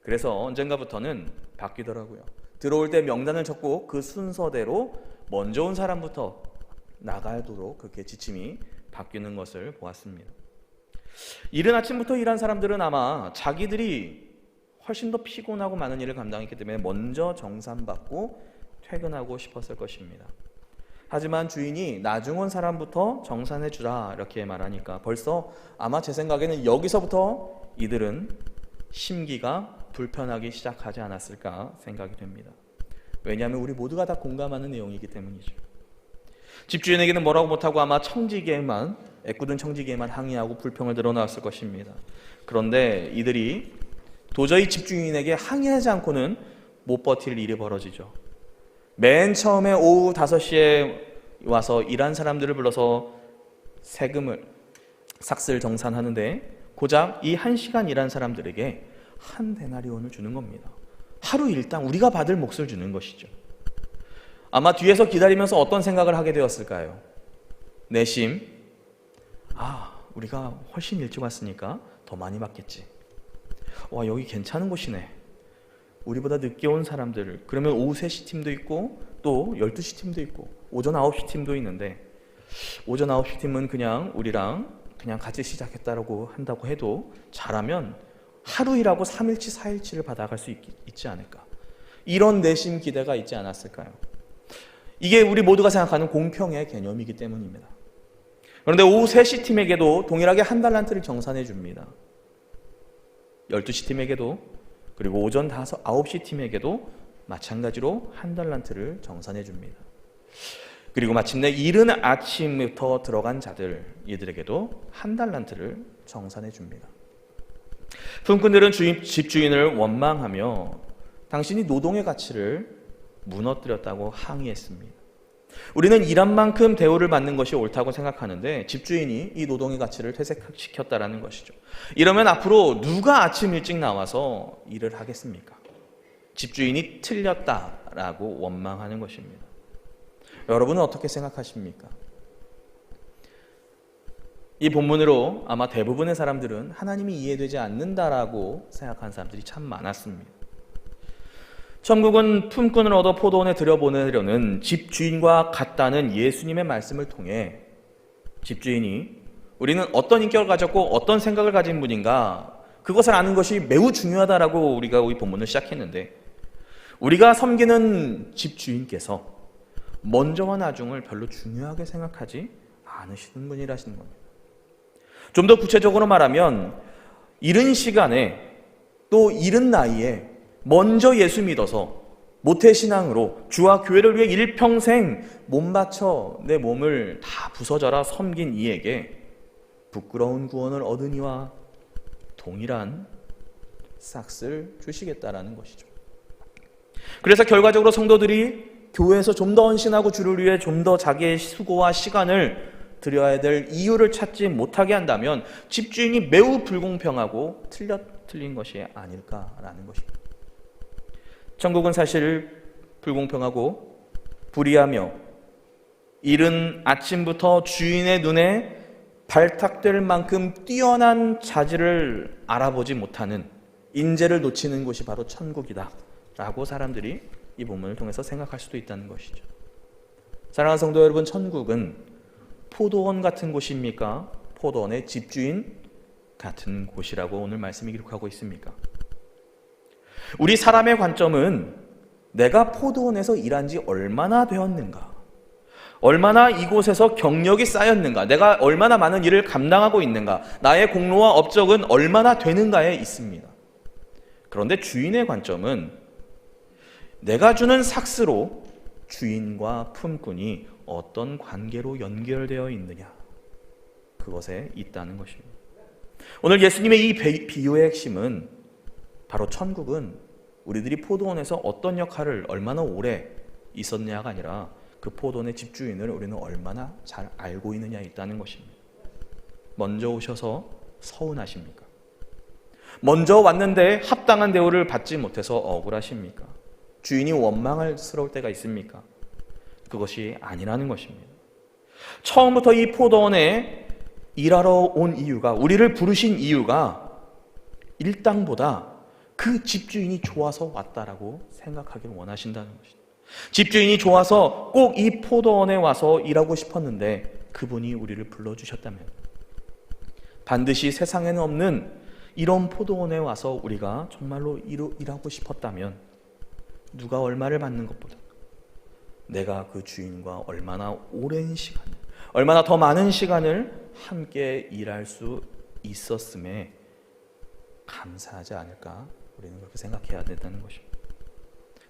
그래서 언젠가부터는 바뀌더라고요. 들어올 때 명단을 적고 그 순서대로 먼저 온 사람부터 나가도록 그렇게 지침이 바뀌는 것을 보았습니다. 이른 아침부터 일한 사람들은 아마 자기들이 훨씬 더 피곤하고 많은 일을 감당했기 때문에 먼저 정산받고 퇴근하고 싶었을 것입니다. 하지만 주인이 나중 온 사람부터 정산해 주라 이렇게 말하니까 벌써 아마 제 생각에는 여기서부터 이들은 심기가 불편하기 시작하지 않았을까 생각이 됩니다. 왜냐하면 우리 모두가 다 공감하는 내용이기 때문이죠. 집주인에게는 뭐라고 못하고 아마 애꿎은 청지기에만 항의하고 불평을 드러나왔을 것입니다. 그런데 이들이 도저히 집주인에게 항의하지 않고는 못 버틸 일이 벌어지죠. 맨 처음에 오후 5시에 와서 일한 사람들을 불러서 세금을 삭슬 정산하는데 고작 이 1시간 일한 사람들에게 한 데나리온을 주는 겁니다. 하루 일당 우리가 받을 몫을 주는 것이죠. 아마 뒤에서 기다리면서 어떤 생각을 하게 되었을까요? 내심 우리가 훨씬 일찍 왔으니까 더 많이 받겠지. 와, 여기 괜찮은 곳이네. 우리보다 늦게 온 사람들, 그러면 오후 3시 팀도 있고 또 12시 팀도 있고 오전 9시 팀도 있는데, 오전 9시 팀은 그냥 우리랑 그냥 같이 시작했다고 한다고 해도 잘하면 하루 일하고 3일치 4일치를 받아갈 수 있지 않을까, 이런 내심 기대가 있지 않았을까요? 이게 우리 모두가 생각하는 공평의 개념이기 때문입니다. 그런데 오후 3시 팀에게도 동일하게 한 달란트를 정산해 줍니다. 12시 팀에게도, 그리고 오전 9시 팀에게도 마찬가지로 한 달란트를 정산해 줍니다. 그리고 마침내 이른 아침부터 들어간 자들, 이들에게도 한 달란트를 정산해 줍니다. 품꾼들은 집주인을 원망하며 당신이 노동의 가치를 무너뜨렸다고 항의했습니다. 우리는 일한 만큼 대우를 받는 것이 옳다고 생각하는데 집주인이 이 노동의 가치를 퇴색시켰다라는 것이죠. 이러면 앞으로 누가 아침 일찍 나와서 일을 하겠습니까? 집주인이 틀렸다라고 원망하는 것입니다. 여러분은 어떻게 생각하십니까? 이 본문으로 아마 대부분의 사람들은 하나님이 이해되지 않는다라고 생각하는 사람들이 참 많았습니다. 천국은 품꾼을 얻어 포도원에 들여보내려는 집주인과 같다는 예수님의 말씀을 통해 집주인이 우리는 어떤 인격을 가졌고 어떤 생각을 가진 분인가, 그것을 아는 것이 매우 중요하다라고 우리가 이 본문을 시작했는데, 우리가 섬기는 집주인께서 먼저와 나중을 별로 중요하게 생각하지 않으시는 분이라시는 겁니다. 좀 더 구체적으로 말하면 이른 시간에 또 이른 나이에 먼저 예수 믿어서 모태신앙으로 주와 교회를 위해 일평생 몸 바쳐 내 몸을 다 부서져라 섬긴 이에게 부끄러운 구원을 얻으니와 동일한 싹쓸 주시겠다라는 것이죠. 그래서 결과적으로 성도들이 교회에서 좀 더 헌신하고 주를 위해 좀 더 자기의 수고와 시간을 들여야 될 이유를 찾지 못하게 한다면 집주인이 매우 불공평하고 틀린 것이 아닐까라는 것입니다. 천국은 사실 불공평하고 불의하며 이른 아침부터 주인의 눈에 발탁될 만큼 뛰어난 자질을 알아보지 못하는 인재를 놓치는 곳이 바로 천국이다 라고 사람들이 이 본문을 통해서 생각할 수도 있다는 것이죠. 사랑하는 성도 여러분, 천국은 포도원 같은 곳입니까? 포도원의 집주인 같은 곳이라고 오늘 말씀이 기록하고 있습니까? 우리 사람의 관점은 내가 포도원에서 일한 지 얼마나 되었는가, 얼마나 이곳에서 경력이 쌓였는가, 내가 얼마나 많은 일을 감당하고 있는가, 나의 공로와 업적은 얼마나 되는가에 있습니다. 그런데 주인의 관점은 내가 주는 삭스로 주인과 품꾼이 어떤 관계로 연결되어 있느냐, 그것에 있다는 것입니다. 오늘 예수님의 이 비유의 핵심은 바로 천국은 우리들이 포도원에서 어떤 역할을 얼마나 오래 있었냐가 아니라 그 포도원의 집주인을 우리는 얼마나 잘 알고 있느냐에 있다는 것입니다. 먼저 오셔서 서운하십니까? 먼저 왔는데 합당한 대우를 받지 못해서 억울하십니까? 주인이 원망스러울 때가 있습니까? 그것이 아니라는 것입니다. 처음부터 이 포도원에 일하러 온 이유가, 우리를 부르신 이유가 일당보다 그 집주인이 좋아서 왔다라고 생각하기를 원하신다는 것입니다. 집주인이 좋아서 꼭 이 포도원에 와서 일하고 싶었는데 그분이 우리를 불러주셨다면, 반드시 세상에는 없는 이런 포도원에 와서 우리가 정말로 일하고 싶었다면 누가 얼마를 받는 것보다 내가 그 주인과 얼마나 오랜 시간, 얼마나 더 많은 시간을 함께 일할 수 있었음에 감사하지 않을까, 우리는 그렇게 생각해야 된다는 것입니다.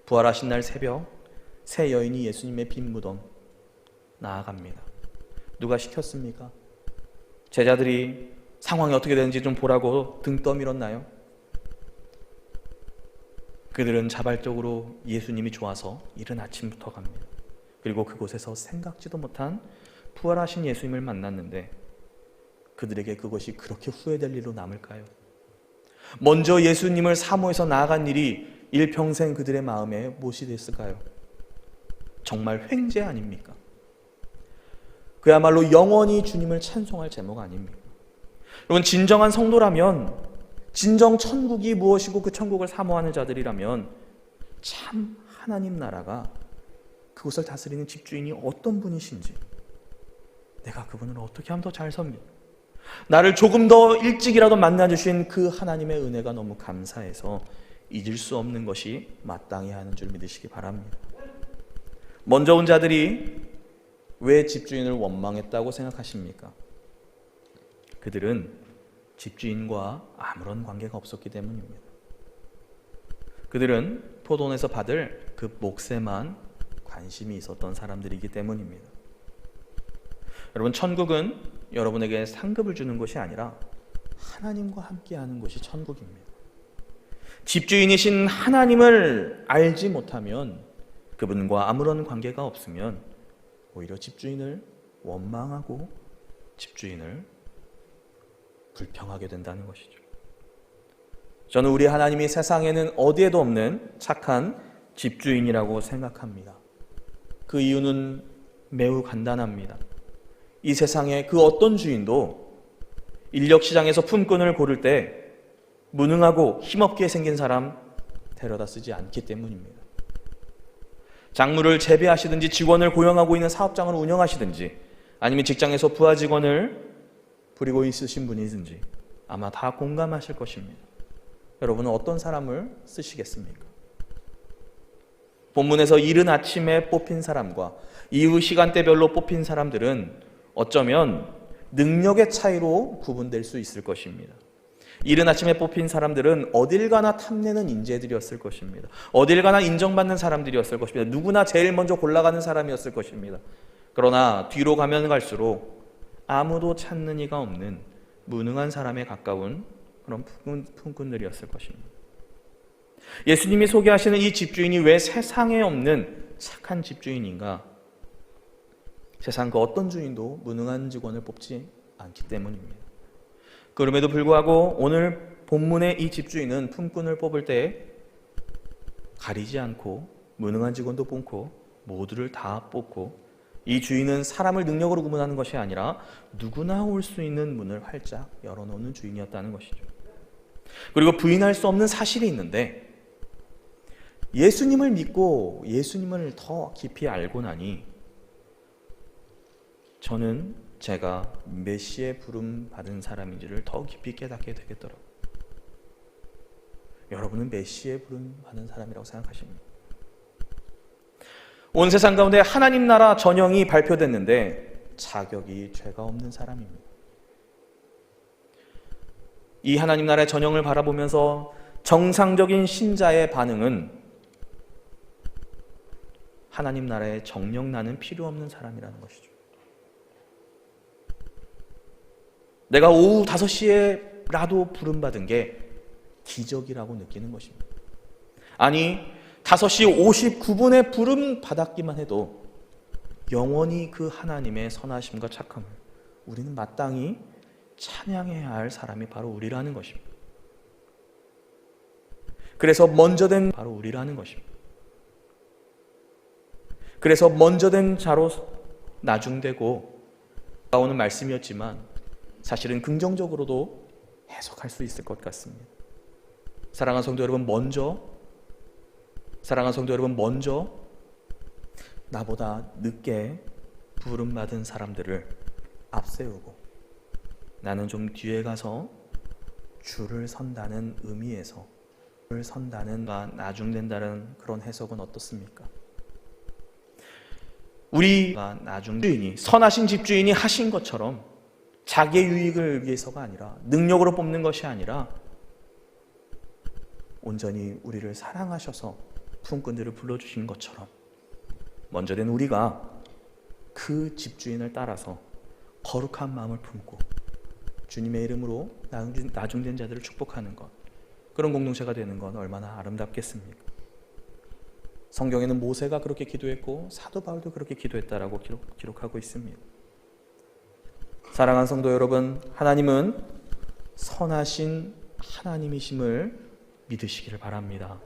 부활하신 날 새벽, 새 여인이 예수님의 빈 무덤 나아갑니다. 누가 시켰습니까? 제자들이 상황이 어떻게 되는지 좀 보라고 등 떠밀었나요? 그들은 자발적으로 예수님이 좋아서 이른 아침부터 갑니다. 그리고 그곳에서 생각지도 못한 부활하신 예수님을 만났는데 그들에게 그것이 그렇게 후회될 일로 남을까요? 먼저 예수님을 사모해서 나아간 일이 일평생 그들의 마음에 못이 됐을까요? 정말 횡재 아닙니까? 그야말로 영원히 주님을 찬송할 제목 아닙니까? 여러분, 진정한 성도라면 진정 천국이 무엇이고 그 천국을 사모하는 자들이라면 참 하나님 나라가 그곳을 다스리는 집주인이 어떤 분이신지, 내가 그분을 어떻게 하면 더 잘 섬겨, 나를 조금 더 일찍이라도 만나주신 그 하나님의 은혜가 너무 감사해서 잊을 수 없는 것이 마땅히 하는 줄 믿으시기 바랍니다. 먼저 온 자들이 왜 집주인을 원망했다고 생각하십니까? 그들은 집주인과 아무런 관계가 없었기 때문입니다. 그들은 포도원에서 받을 그 몫에만 관심이 있었던 사람들이기 때문입니다. 여러분, 천국은 여러분에게 상급을 주는 것이 아니라 하나님과 함께하는 것이 천국입니다. 집주인이신 하나님을 알지 못하면, 그분과 아무런 관계가 없으면 오히려 집주인을 원망하고 집주인을 불평하게 된다는 것이죠. 저는 우리 하나님이 세상에는 어디에도 없는 착한 집주인이라고 생각합니다. 그 이유는 매우 간단합니다. 이 세상에 그 어떤 주인도 인력시장에서 품꾼을 고를 때 무능하고 힘없게 생긴 사람 데려다 쓰지 않기 때문입니다. 작물을 재배하시든지 직원을 고용하고 있는 사업장을 운영하시든지 아니면 직장에서 부하 직원을 부리고 있으신 분이든지 아마 다 공감하실 것입니다. 여러분은 어떤 사람을 쓰시겠습니까? 본문에서 이른 아침에 뽑힌 사람과 이후 시간대별로 뽑힌 사람들은 어쩌면 능력의 차이로 구분될 수 있을 것입니다. 이른 아침에 뽑힌 사람들은 어딜 가나 탐내는 인재들이었을 것입니다. 어딜 가나 인정받는 사람들이었을 것입니다. 누구나 제일 먼저 골라가는 사람이었을 것입니다. 그러나 뒤로 가면 갈수록 아무도 찾는 이가 없는 무능한 사람에 가까운 그런 품꾼들이었을 것입니다. 예수님이 소개하시는 이 집주인이 왜 세상에 없는 착한 집주인인가? 세상 그 어떤 주인도 무능한 직원을 뽑지 않기 때문입니다. 그럼에도 불구하고 오늘 본문의 이 집주인은 품꾼을 뽑을 때 가리지 않고 무능한 직원도 뽑고 모두를 다 뽑고, 이 주인은 사람을 능력으로 구분하는 것이 아니라 누구나 올 수 있는 문을 활짝 열어놓는 주인이었다는 것이죠. 그리고 부인할 수 없는 사실이 있는데, 예수님을 믿고 예수님을 더 깊이 알고 나니 저는 제가 메시의 부름 받은 사람인지를 더 깊이 깨닫게 되겠더라고요. 여러분은 메시의 부름 받은 사람이라고 생각하십니까? 온 세상 가운데 하나님 나라 전형이 발표됐는데 자격이 죄가 없는 사람입니다. 이 하나님 나라의 전형을 바라보면서 정상적인 신자의 반응은 하나님 나라에 정령 나는 필요 없는 사람이라는 것이죠. 내가 오후 5시에라도 부름받은 게 기적이라고 느끼는 것입니다. 아니, 5시 59분에 부름받았기만 해도 영원히 그 하나님의 선하심과 착함을 우리는 마땅히 찬양해야 할 사람이 바로 우리라는 것입니다. 그래서 먼저 된 바로 우리라는 것입니다. 그래서 먼저 된 자로 나중되고 나오는 말씀이었지만 사실은 긍정적으로도 해석할 수 있을 것 같습니다. 사랑하는 성도 여러분, 먼저 나보다 늦게 부름받은 사람들을 앞세우고 나는 좀 뒤에 가서 줄을 선다는 의미에서 줄을 선다는 나중된다는 그런 해석은 어떻습니까? 우리가 집주인이, 선하신 집주인이 하신 것처럼 자기의 유익을 위해서가 아니라, 능력으로 뽑는 것이 아니라 온전히 우리를 사랑하셔서 품꾼들을 불러주신 것처럼 먼저 된 우리가 그 집주인을 따라서 거룩한 마음을 품고 주님의 이름으로 나중된 자들을 축복하는 것, 그런 공동체가 되는 건 얼마나 아름답겠습니까? 성경에는 모세가 그렇게 기도했고 사도 바울도 그렇게 기도했다라고 기록하고 있습니다. 사랑하는 성도 여러분, 하나님은 선하신 하나님이심을 믿으시기를 바랍니다.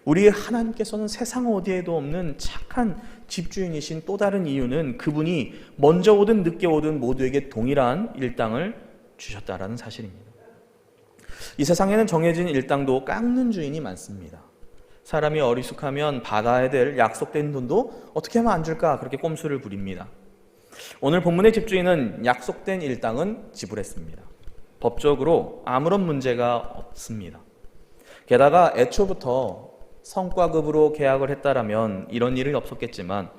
우리 하나님께서는 세상 어디에도 없는 착한 집주인이신 또 다른 이유는 그분이 먼저 오든 늦게 오든 모두에게 동일한 일당을 주셨다라는 사실입니다. 이 세상에는 정해진 일당도 깎는 주인이 많습니다. 사람이 어리숙하면 받아야 될 약속된 돈도 어떻게 하면 안 줄까 그렇게 꼼수를 부립니다. 오늘 본문의 집주인은 약속된 일당은 지불했습니다. 법적으로 아무런 문제가 없습니다. 게다가 애초부터 성과급으로 계약을 했다라면 이런 일은 없었겠지만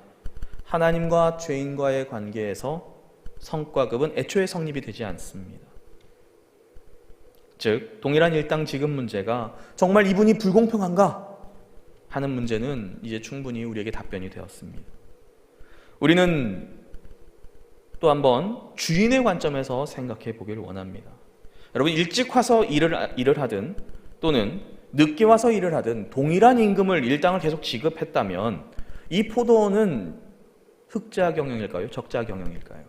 하나님과 죄인과의 관계에서 성과급은 애초에 성립이 되지 않습니다. 즉 동일한 일당 지급 문제가 정말 이분이 불공평한가 하는 문제는 이제 충분히 우리에게 답변이 되었습니다. 우리는 또 한번 주인의 관점에서 생각해 보기를 원합니다. 여러분, 일찍 와서 일을 하든 또는 늦게 와서 일을 하든 동일한 임금을 일당을 계속 지급했다면 이 포도원은 흑자 경영일까요? 적자 경영일까요?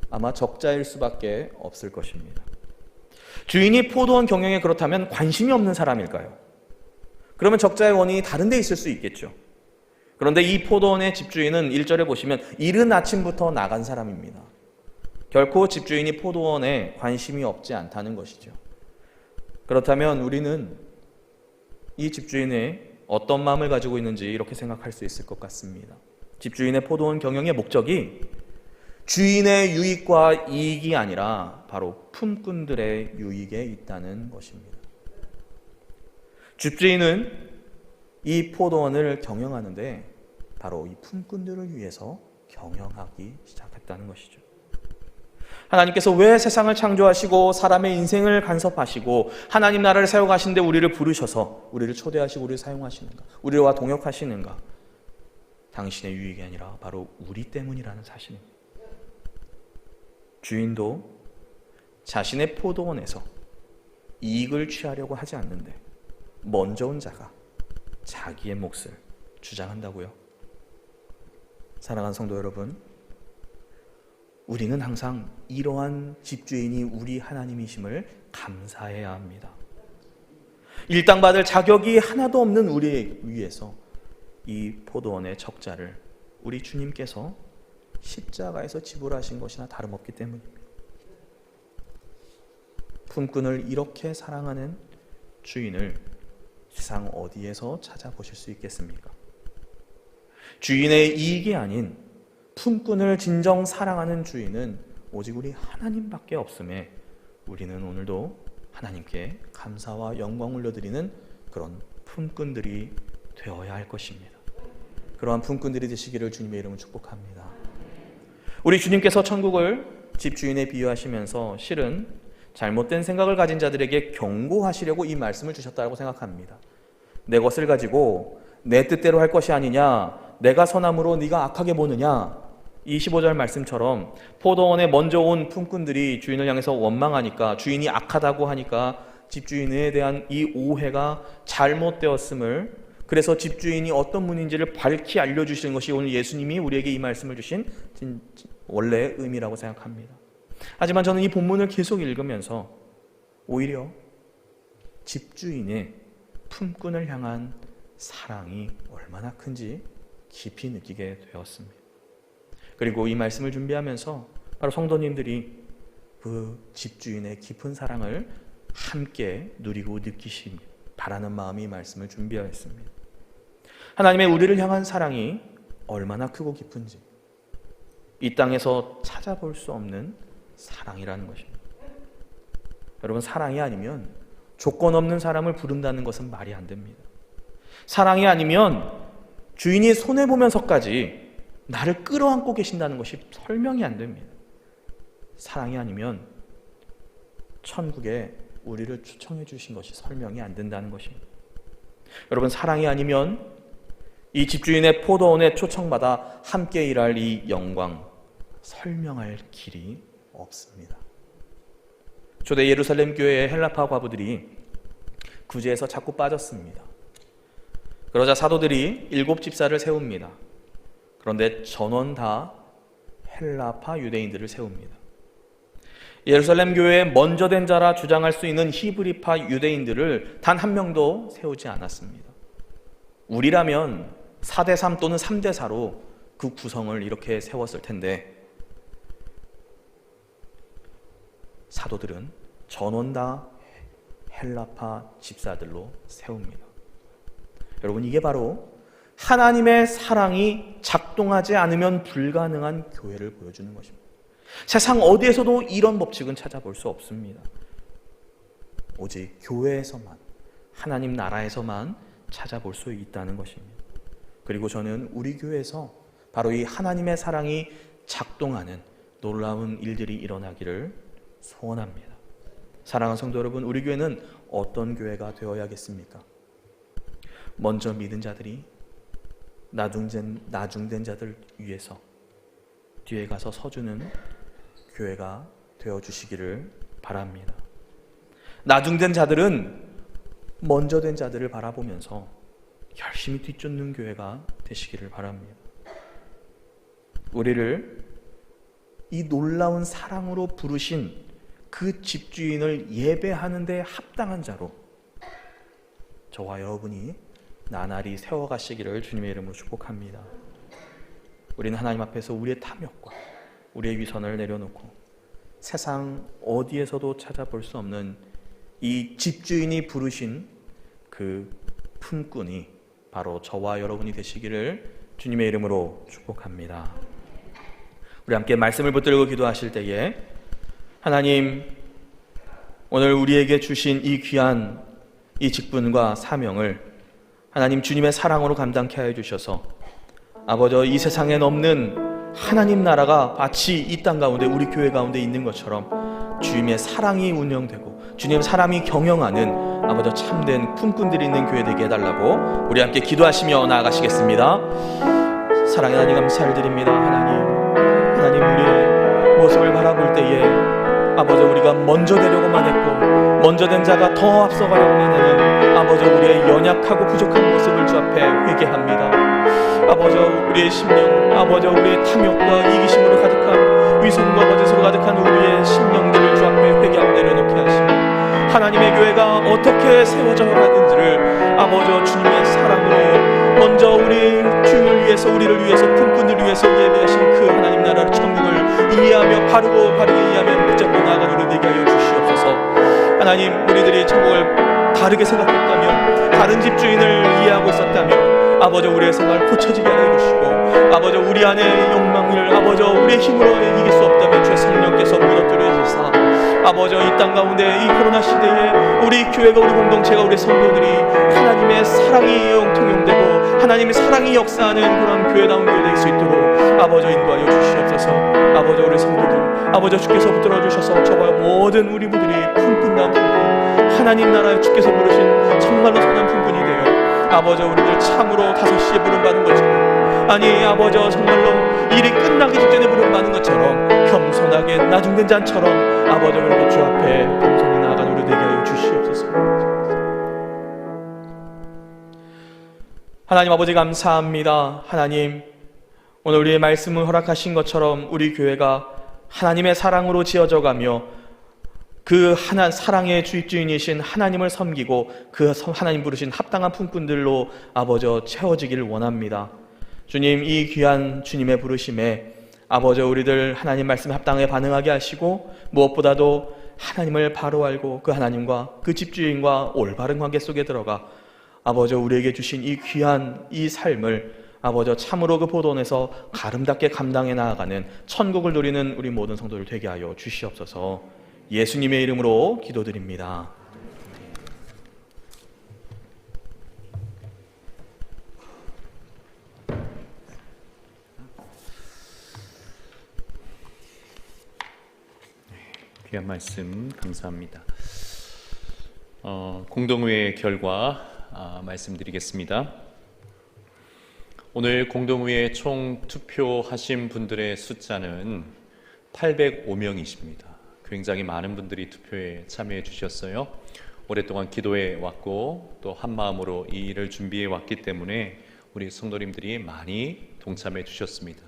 아마 적자일 수밖에 없을 것입니다. 주인이 포도원 경영에 그렇다면 관심이 없는 사람일까요? 그러면 적자의 원인이 다른 데 있을 수 있겠죠. 그런데 이 포도원의 집주인은 1절에 보시면 이른 아침부터 나간 사람입니다. 결코 집주인이 포도원에 관심이 없지 않다는 것이죠. 그렇다면 우리는 이 집주인의 어떤 마음을 가지고 있는지 이렇게 생각할 수 있을 것 같습니다. 집주인의 포도원 경영의 목적이 주인의 유익과 이익이 아니라 바로 품꾼들의 유익에 있다는 것입니다. 집주인은 이 포도원을 경영하는데 바로 이 품꾼들을 위해서 경영하기 시작했다는 것이죠. 하나님께서 왜 세상을 창조하시고 사람의 인생을 간섭하시고 하나님 나라를 세워가시는데 우리를 부르셔서 우리를 초대하시고 우리를 사용하시는가, 우리와 동역하시는가? 당신의 유익이 아니라 바로 우리 때문이라는 사실입니다. 주인도 자신의 포도원에서 이익을 취하려고 하지 않는데 먼저 온 자가 자기의 몫을 주장한다고요. 사랑하는 성도 여러분, 우리는 항상 이러한 집주인이 우리 하나님이심을 감사해야 합니다. 일당 받을 자격이 하나도 없는 우리 위해서 이 포도원의 적자를 우리 주님께서 십자가에서 지불하신 것이나 다름없기 때문입니다. 품꾼을 이렇게 사랑하는 주인을 세상 어디에서 찾아보실 수 있겠습니까? 주인의 이익이 아닌 품꾼을 진정 사랑하는 주인은 오직 우리 하나님밖에 없음에 우리는 오늘도 하나님께 감사와 영광 올려드리는 그런 품꾼들이 되어야 할 것입니다. 그러한 품꾼들이 되시기를 주님의 이름으로 축복합니다. 우리 주님께서 천국을 집주인에 비유하시면서 실은 잘못된 생각을 가진 자들에게 경고하시려고 이 말씀을 주셨다고 생각합니다. 내 것을 가지고 내 뜻대로 할 것이 아니냐, 내가 선함으로 네가 악하게 보느냐. 이 15절 말씀처럼 포도원에 먼저 온 품꾼들이 주인을 향해서 원망하니까, 주인이 악하다고 하니까 집주인에 대한 이 오해가 잘못되었음을, 그래서 집주인이 어떤 분인지를 밝히 알려주시는 것이 오늘 예수님이 우리에게 이 말씀을 주신 원래의 의미라고 생각합니다. 하지만 저는 이 본문을 계속 읽으면서 오히려 집주인의 품꾼을 향한 사랑이 얼마나 큰지 깊이 느끼게 되었습니다. 그리고 이 말씀을 준비하면서 바로 성도님들이 그 집주인의 깊은 사랑을 함께 누리고 느끼시기 바라는 마음이 이 말씀을 준비하였습니다. 하나님의 우리를 향한 사랑이 얼마나 크고 깊은지 이 땅에서 찾아볼 수 없는 사랑이라는 것입니다. 여러분, 사랑이 아니면 조건 없는 사람을 부른다는 것은 말이 안 됩니다. 사랑이 아니면 주인이 손해보면서까지 나를 끌어안고 계신다는 것이 설명이 안 됩니다. 사랑이 아니면 천국에 우리를 초청해 주신 것이 설명이 안 된다는 것입니다. 여러분, 사랑이 아니면 이 집주인의 포도원에 초청받아 함께 일할 이 영광 설명할 길이 없습니다. 초대 예루살렘 교회의 헬라파 과부들이 구제에서 자꾸 빠졌습니다. 그러자 사도들이 7집사를 세웁니다. 그런데 전원 다 헬라파 유대인들을 세웁니다. 예루살렘 교회에 먼저 된 자라 주장할 수 있는 히브리파 유대인들을 단 한 명도 세우지 않았습니다. 우리라면 4대3 또는 3대4로 그 구성을 이렇게 세웠을 텐데 사도들은 전원 다 헬라파 집사들로 세웁니다. 여러분, 이게 바로 하나님의 사랑이 작동하지 않으면 불가능한 교회를 보여주는 것입니다. 세상 어디에서도 이런 법칙은 찾아볼 수 없습니다. 오직 교회에서만, 하나님 나라에서만 찾아볼 수 있다는 것입니다. 그리고 저는 우리 교회에서 바로 이 하나님의 사랑이 작동하는 놀라운 일들이 일어나기를 소원합니다. 사랑하는 성도 여러분, 우리 교회는 어떤 교회가 되어야겠습니까? 먼저 믿은 자들이 나중된 자들 위해서 뒤에 가서 서주는 교회가 되어주시기를 바랍니다. 나중된 자들은 먼저 된 자들을 바라보면서 열심히 뒤쫓는 교회가 되시기를 바랍니다. 우리를 이 놀라운 사랑으로 부르신 그 집주인을 예배하는 데 합당한 자로 저와 여러분이 나날이 세워가시기를 주님의 이름으로 축복합니다. 우리는 하나님 앞에서 우리의 탐욕과 우리의 위선을 내려놓고 세상 어디에서도 찾아볼 수 없는 이 집주인이 부르신 그 품꾼이 바로 저와 여러분이 되시기를 주님의 이름으로 축복합니다. 우리 함께 말씀을 붙들고 기도하실 때에 하나님, 오늘 우리에게 주신 이 귀한 이 직분과 사명을 하나님 주님의 사랑으로 감당케 하여 주셔서 아버지, 이 세상엔 없는 하나님 나라가 마치 이 땅 가운데 우리 교회 가운데 있는 것처럼 주님의 사랑이 운영되고 주님의 사람이 경영하는 아버지 참된 품꾼들이 있는 교회 되게 해달라고 우리 함께 기도하시며 나아가시겠습니다. 사랑의 하나님, 감사를 드립니다. 하나님 우리의 모습을 바라볼 때에 아버지, 우리가 먼저 되려고만 했고 먼저 된 자가 더 앞서가려고만 하는 아버지, 우리의 연약하고 부족한 모습을 주 앞에 회개합니다. 아버지, 우리의 심령, 아버지, 우리의 탐욕과 이기심으로 가득한 위선과 거짓으로 가득한 우리의 심령들을 주 앞에 회개하고 내려놓게 하시고 하나님의 교회가 어떻게 세워져 가는지를 아버지 주님의 사랑으로 먼저 우리 주님을 위해서, 우리를 위해서, 품꾼들을 위해서 예배하신 그 하나님 나라 천국을 이해하며 바르게 이해하며 붙잡고 나아가는 우리 되게 하여 주시옵소서. 하나님, 우리들이 천국을 다르게 생각했다면, 다른 집주인을 이해하고 있었다면 아버지, 우리의 생활 고쳐지게 하여 주시고 아버지, 우리 안에 욕망을 아버지 우리의 힘으로 이길 수 없다면 주의 성령께서 무너뜨려 주사 아버지, 이 땅 가운데 이 코로나 시대에 우리 교회가, 우리 공동체가, 우리 성도들이 하나님의 사랑이 통용되고 하나님의 사랑이 역사하는 그런 교회다운 교회 될 수 있도록 아버지 인도하여 주시옵소서. 아버지, 우리 성도들 아버지 주께서 붙들어 주셔서 저와 모든 우리 분들이 품꾼다운 품꾼, 하나님 나라에 주께서 부르신 정말로 선한 품꾼이 되어 아버지, 우리들 참으로 5시에 부름받은 것처럼, 아니 아버지, 정말로 일이 끝나기 직전에 부름받은 것처럼 겸손하게 나중된 자처럼 아버지, 우리 주 앞에 겸손히 나아가는 우리 되게 하여 주시옵소서. 하나님 아버지, 감사합니다. 하나님, 오늘 우리의 말씀을 허락하신 것처럼 우리 교회가 하나님의 사랑으로 지어져 가며 그 하나 사랑의 주인이신 하나님을 섬기고 그 하나님 부르신 합당한 품꾼들로 아버지 채워지기를 원합니다. 주님, 이 귀한 주님의 부르심에 아버지, 우리들 하나님 말씀에 합당하게 반응하게 하시고 무엇보다도 하나님을 바로 알고 그 하나님과 그 집주인과 올바른 관계 속에 들어가 아버지, 우리에게 주신 이 귀한 이 삶을 아버지 참으로 그 보존에서 아름답게 감당해 나아가는 천국을 누리는 우리 모든 성도들 되게 하여 주시옵소서. 예수님의 이름으로 기도드립니다. 귀한 말씀 감사합니다. 공동회의 결과 말씀드리겠습니다. 오늘 공동회에 총 투표하신 분들의 숫자는 805명이십니다. 굉장히 많은 분들이 투표에 참여해 주셨어요. 오랫동안 기도해 왔고 또 한마음으로 이 일을 준비해 왔기 때문에 우리 성도님들이 많이 동참해 주셨습니다.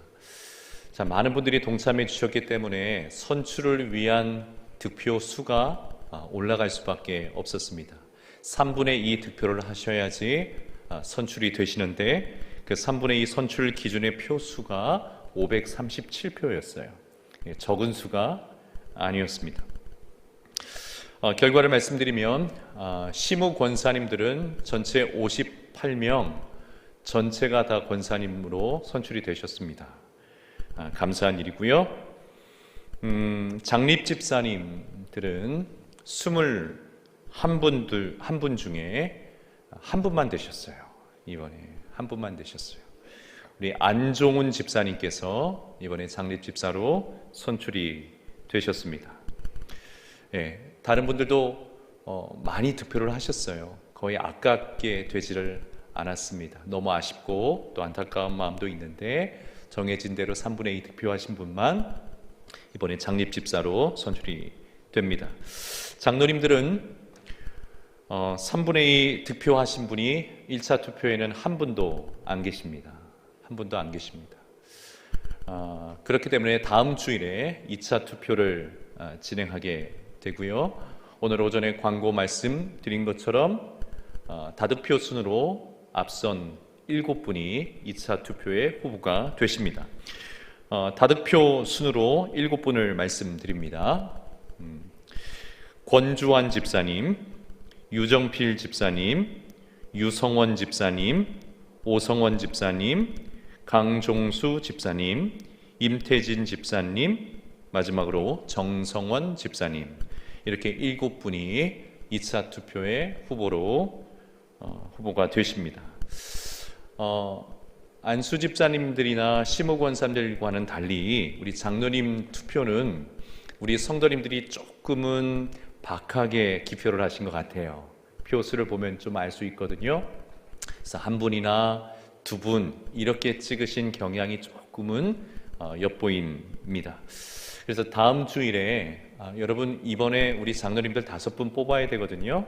자, 많은 분들이 동참해 주셨기 때문에 선출을 위한 득표 수가 올라갈 수밖에 없었습니다. 3분의 2 득표를 하셔야지 선출이 되시는데 그 3분의 2 선출 기준의 표 수가 537표였어요. 적은 수가 아니었습니다. 결과를 말씀드리면 시무 권사님들은 전체 58명 전체가 다 권사님으로 선출이 되셨습니다. 감사한 일이고요. 장립 집사님들은 21분 중에 한 분만 되셨어요. 이번에 한 분만 되셨어요. 우리 안종훈 집사님께서 이번에 장립 집사로 선출이 되셨습니다. 다른 분들도 많이 득표를 하셨어요. 거의 아깝게 되지를 않았습니다. 너무 아쉽고 또 안타까운 마음도 있는데 정해진 대로 3분의 2 득표하신 분만 이번에 장립 집사로 선출이 됩니다. 장로님들은 3분의 2 득표하신 분이 1차 투표에는 한 분도 안 계십니다. 한 분도 안 계십니다. 그렇기 때문에 다음 주일에 2차 투표를 진행하게 되고요. 오늘 오전에 광고 말씀드린 것처럼 다득표 순으로 앞선 7분이 2차 투표의 후보가 되십니다. 다득표 순으로 7분을 말씀드립니다. 권주환 집사님, 유정필 집사님, 유성원 집사님, 오성원 집사님, 강종수 집사님, 임태진 집사님, 마지막으로 정성원 집사님, 이렇게 7분이 2차 투표의 후보가 되십니다. 안수 집사님들이나 시무권사님들과는 달리 우리 장로님 투표는 우리 성도님들이 조금은 박하게 기표를 하신 것 같아요. 표수를 보면 좀 알 수 있거든요. 그래서 한 분이나 두 분 이렇게 찍으신 경향이 조금은 엿보입니다. 그래서 다음 주일에 여러분 이번에 우리 장로님들 5분 뽑아야 되거든요.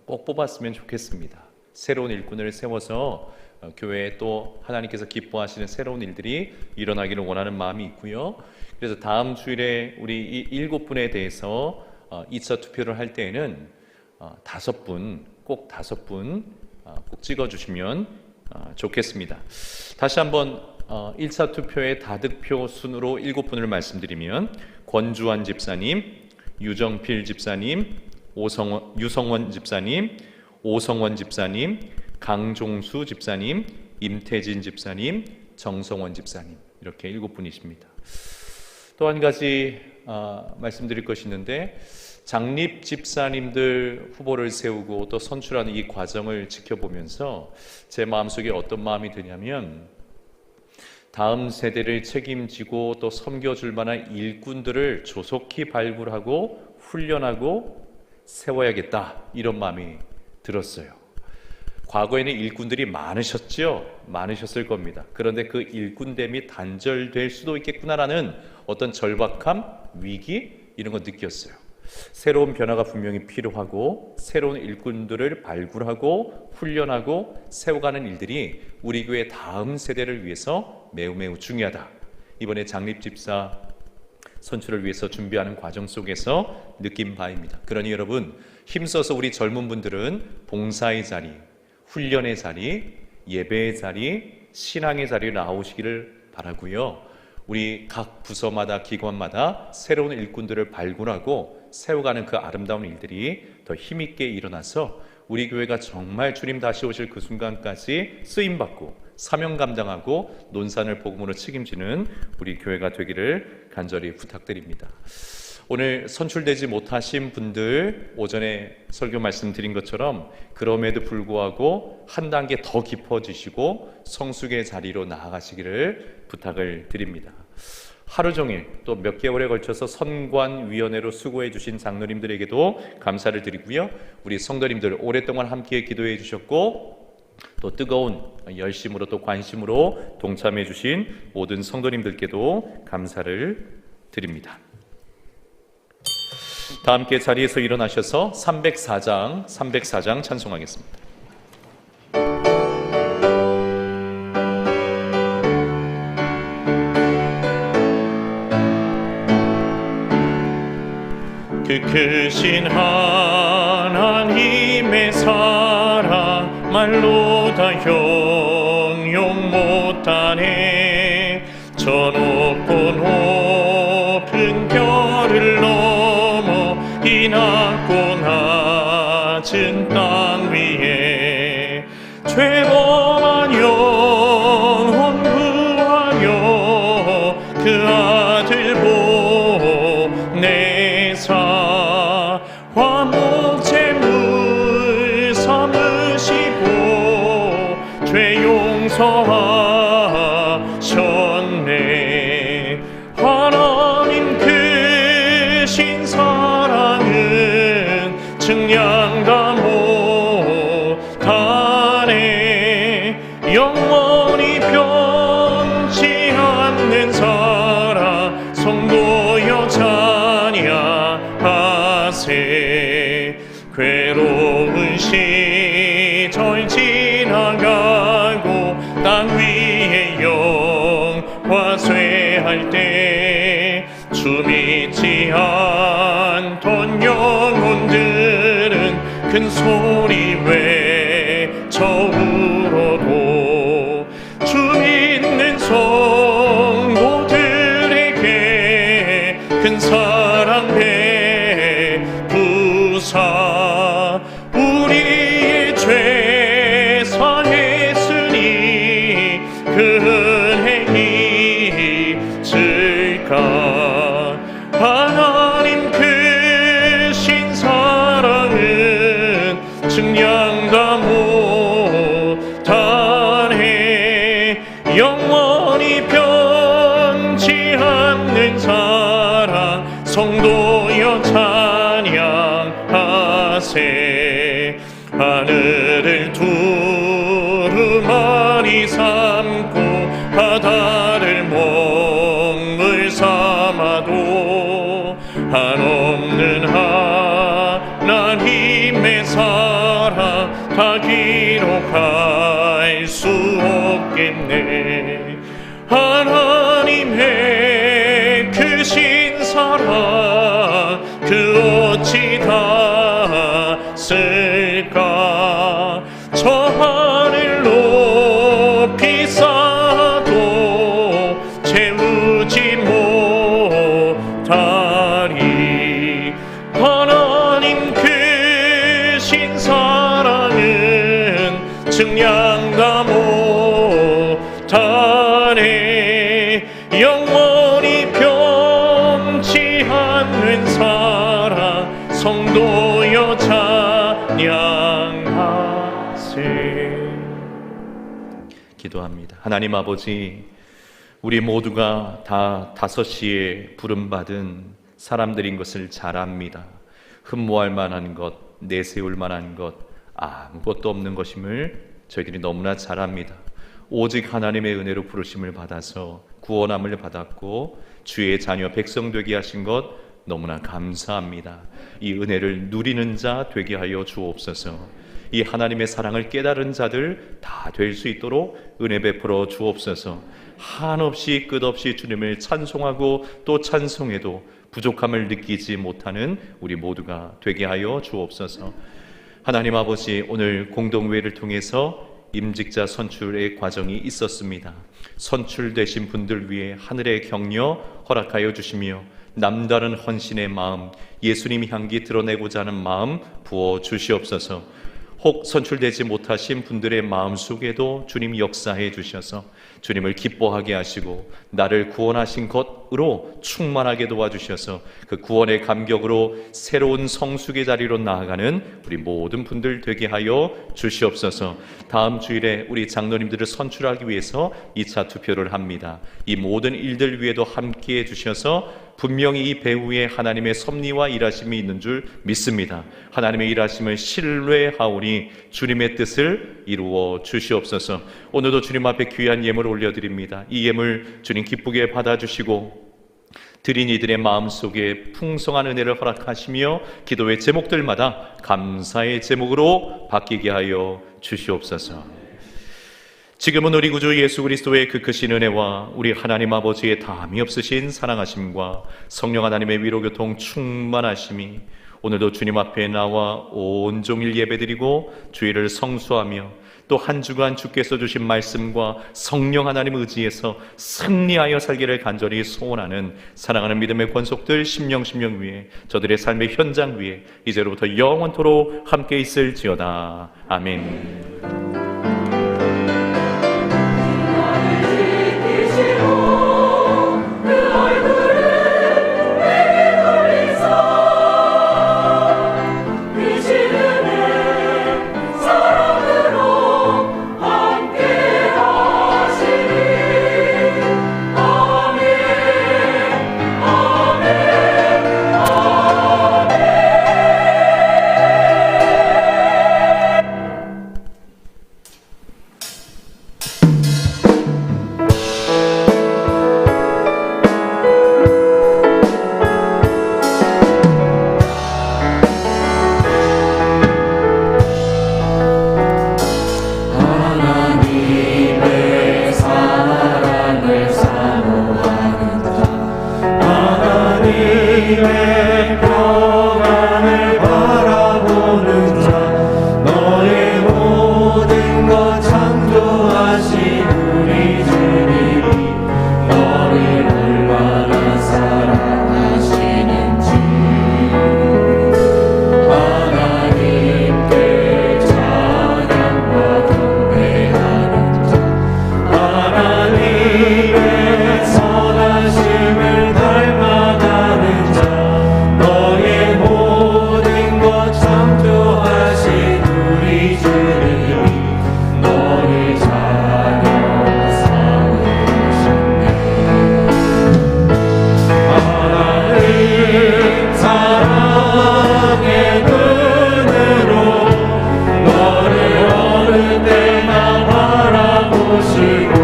꼭 뽑았으면 좋겠습니다. 새로운 일꾼을 세워서 교회에 또 하나님께서 기뻐하시는 새로운 일들이 일어나기를 원하는 마음이 있고요. 그래서 다음 주일에 우리 이 7분에 대해서 2차 투표를 할 때에는 5분, 꼭 5분 꼭 찍어주시면 좋겠습니다. 다시 한번 1차 투표의 다득표 순으로 7분을 말씀드리면 권주환 집사님, 유정필 집사님, 유성원 집사님, 오성원 집사님, 강종수 집사님, 임태진 집사님, 정성원 집사님, 이렇게 7분이십니다. 또 한 가지 말씀드릴 것이 있는데 장립 집사님들 후보를 세우고 또 선출하는 이 과정을 지켜보면서 제 마음속에 어떤 마음이 드냐면 다음 세대를 책임지고 또 섬겨줄 만한 일꾼들을 조속히 발굴하고 훈련하고 세워야겠다, 이런 마음이 들었어요. 과거에는 일꾼들이 많으셨을 겁니다. 그런데 그 일꾼됨이 단절될 수도 있겠구나라는 어떤 절박함, 위기, 이런 거 느꼈어요. 새로운 변화가 분명히 필요하고 새로운 일꾼들을 발굴하고 훈련하고 세워가는 일들이 우리 교회 다음 세대를 위해서 매우 중요하다. 이번에 장립집사 선출을 위해서 준비하는 과정 속에서 느낀 바입니다. 그러니 여러분 힘써서 우리 젊은 분들은 봉사의 자리, 훈련의 자리, 예배의 자리, 신앙의 자리에 나오시기를 바라고요. 우리 각 부서마다 기관마다 새로운 일꾼들을 발굴하고 세워가는 그 아름다운 일들이 더 힘있게 일어나서 우리 교회가 정말 주님 다시 오실 그 순간까지 쓰임받고 사명 감당하고 논산을 복음으로 책임지는 우리 교회가 되기를 간절히 부탁드립니다. 오늘 선출되지 못하신 분들 오전에 설교 말씀드린 것처럼 그럼에도 불구하고 한 단계 더 깊어지시고 성숙의 자리로 나아가시기를 부탁을 드립니다. 하루 종일 또 몇 개월에 걸쳐서 선관위원회로 수고해 주신 장로님들에게도 감사를 드리고요. 우리 성도님들 오랫동안 함께 기도해 주셨고 또 뜨거운 열심으로 또 관심으로 동참해 주신 모든 성도님들께도 감사를 드립니다. 다 함께 자리에서 일어나셔서 304장 찬송하겠습니다. 그 크신 하나님의 사랑 말로 다 형용 못하네. 저 높고 높은 별을 넘어 이 낮고 죄 용서하셨네. 하나님 크신 사랑은 증량다 못하네. 영원히 변치 않는 사랑 성도여 찬양하세. 괴로운 시절 지나가고 땅 위에 영화 쇠할 때 주 믿지 않던 영혼들은 큰 소리 외쳐 울어도 주 믿는 성도들에게 큰 사랑 베푸사 우리의 죄 사했으니 그 은혜 잊을까. 하나님 크신 사랑은 증량다 못하네. 영원히 변치 않는 사랑 성도여 찬양하세. 하늘을 두루마리 삼고 바다를 먹물 삼아도 한없는 하나님의 사랑 다 기록할 수 없겠네. 하나님의 크신 사랑 그 어찌 다 쓸까. 저 하늘 높이 쌓아도 채우지 못하리. 하나님 크신 사랑은 증량다 못하네. 영원히 변치 않는 사랑 성도여 찬양하세. 기도합니다. 하나님 아버지, 우리 모두가 다 5시에 부름받은 사람들인 것을 잘 압니다. 흠모할 만한 것, 내세울 만한 것 아무것도 없는 것임을 저희들이 너무나 잘 압니다. 오직 하나님의 은혜로 부르심을 받아서 구원함을 받았고 주의 자녀 백성 되게 하신 것 너무나 감사합니다. 이 은혜를 누리는 자 되게 하여 주옵소서. 이 하나님의 사랑을 깨달은 자들 다 될 수 있도록 은혜 베풀어 주옵소서. 한없이 끝없이 주님을 찬송하고 또 찬송해도 부족함을 느끼지 못하는 우리 모두가 되게 하여 주옵소서. 하나님 아버지, 오늘 공동회의를 통해서 임직자 선출의 과정이 있었습니다. 선출되신 분들 위해 하늘의 격려 허락하여 주시며 남다른 헌신의 마음, 예수님 향기 드러내고자 하는 마음 부어 주시옵소서. 혹 선출되지 못하신 분들의 마음속에도 주님 역사해 주셔서 주님을 기뻐하게 하시고 나를 구원하신 것으로 충만하게 도와주셔서 그 구원의 감격으로 새로운 성숙의 자리로 나아가는 우리 모든 분들 되게 하여 주시옵소서. 다음 주일에 우리 장로님들을 선출하기 위해서 2차 투표를 합니다. 이 모든 일들 위에도 함께해 주셔서 분명히 이 배후에 하나님의 섭리와 일하심이 있는 줄 믿습니다. 하나님의 일하심을 신뢰하오니 주님의 뜻을 이루어 주시옵소서. 오늘도 주님 앞에 귀한 예물을 올려드립니다. 이 예물 주님 기쁘게 받아주시고 드린 이들의 마음속에 풍성한 은혜를 허락하시며 기도의 제목들마다 감사의 제목으로 바뀌게 하여 주시옵소서. 지금은 우리 구주 예수 그리스도의 그 크신 은혜와 우리 하나님 아버지의 다함이 없으신 사랑하심과 성령 하나님의 위로교통 충만하심이 오늘도 주님 앞에 나와 온종일 예배드리고 주일을 성수하며 또 한 주간 주께서 주신 말씀과 성령 하나님 의지에서 승리하여 살기를 간절히 소원하는 사랑하는 믿음의 권속들 심령 위에 저들의 삶의 현장 위에 이제로부터 영원토록 함께 있을지어다. 아멘. 사랑으로 함께 창조하신 우리 주님이 너를 얼마나 사랑하시는지 하나님께 찬양과 경배하는 자 하나님의 선하심을 닮아가는 자 너의 모든 것 창조하신 우리 주님이 너를 찬양 삼으셨네. 하나님 사랑의 눈으로 너를 어느 때나 바라보시고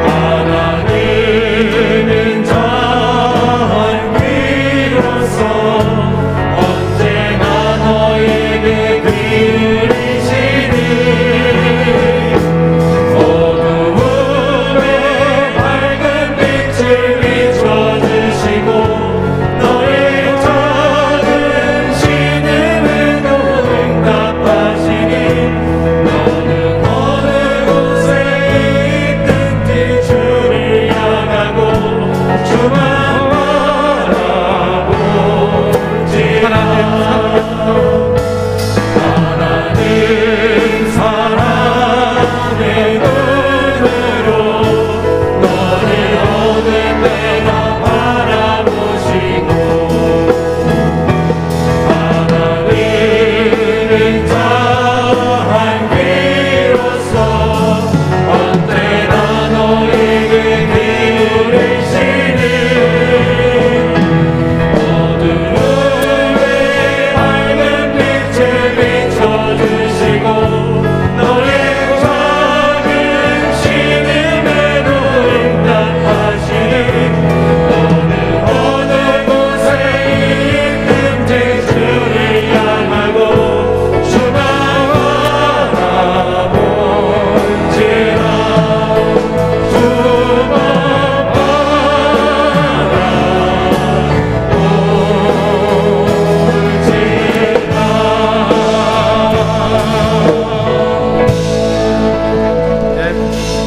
하나님은 자비로서 언제나 너에게 기울이시니 어두움에 밝은 빛을 비춰주시고 너의 작은 신음에도 응답하시니 너는 어느 곳에 있든지 주를 향하고 주만 바라보지라. 하나님 사랑의 눈으로 너를 어느 때나 바라보시고 하나님은 자비로서 언제나 너에게 기울이시니 어두움에 밝은 빛을 비춰주시고 너의 작은 신음에도 응답하시니 너는 어느 곳에 있든지 주를 향하고 주만 바라보지라. 주만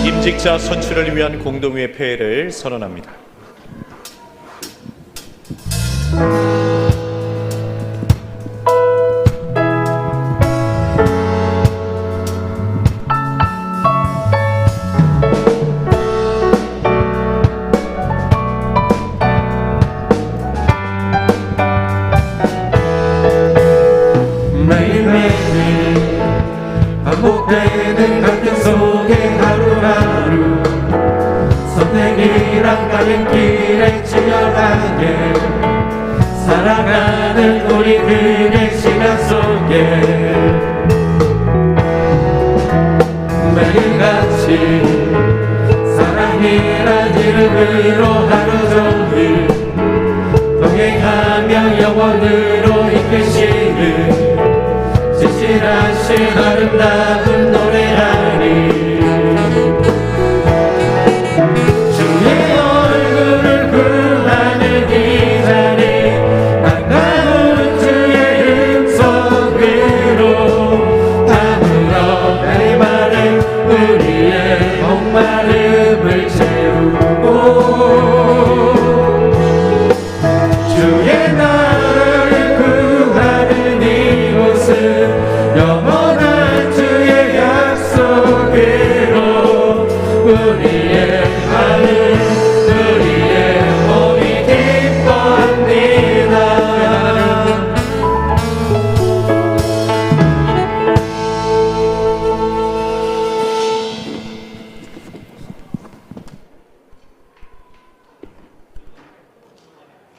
임직자 선출을 위한 공동회 폐회를 선언합니다. 매일매일 반복되는 갈등 속에 하루하루 선택이란 가는 길에 치열하게 살아가는 우리들의 시간 속에 매일같이 사랑이란 이름으로 하루 종일 동행하며 영원으로 이끄시는 진실하신 아름다운 노래하리. 주의 얼굴을 구하는 이 자리 반가운 주의 음성으로 아무런 날마다 우리의 목마름을 채우고 주의 나라를 구하는 이곳은 영원한 주의 약속으로 우리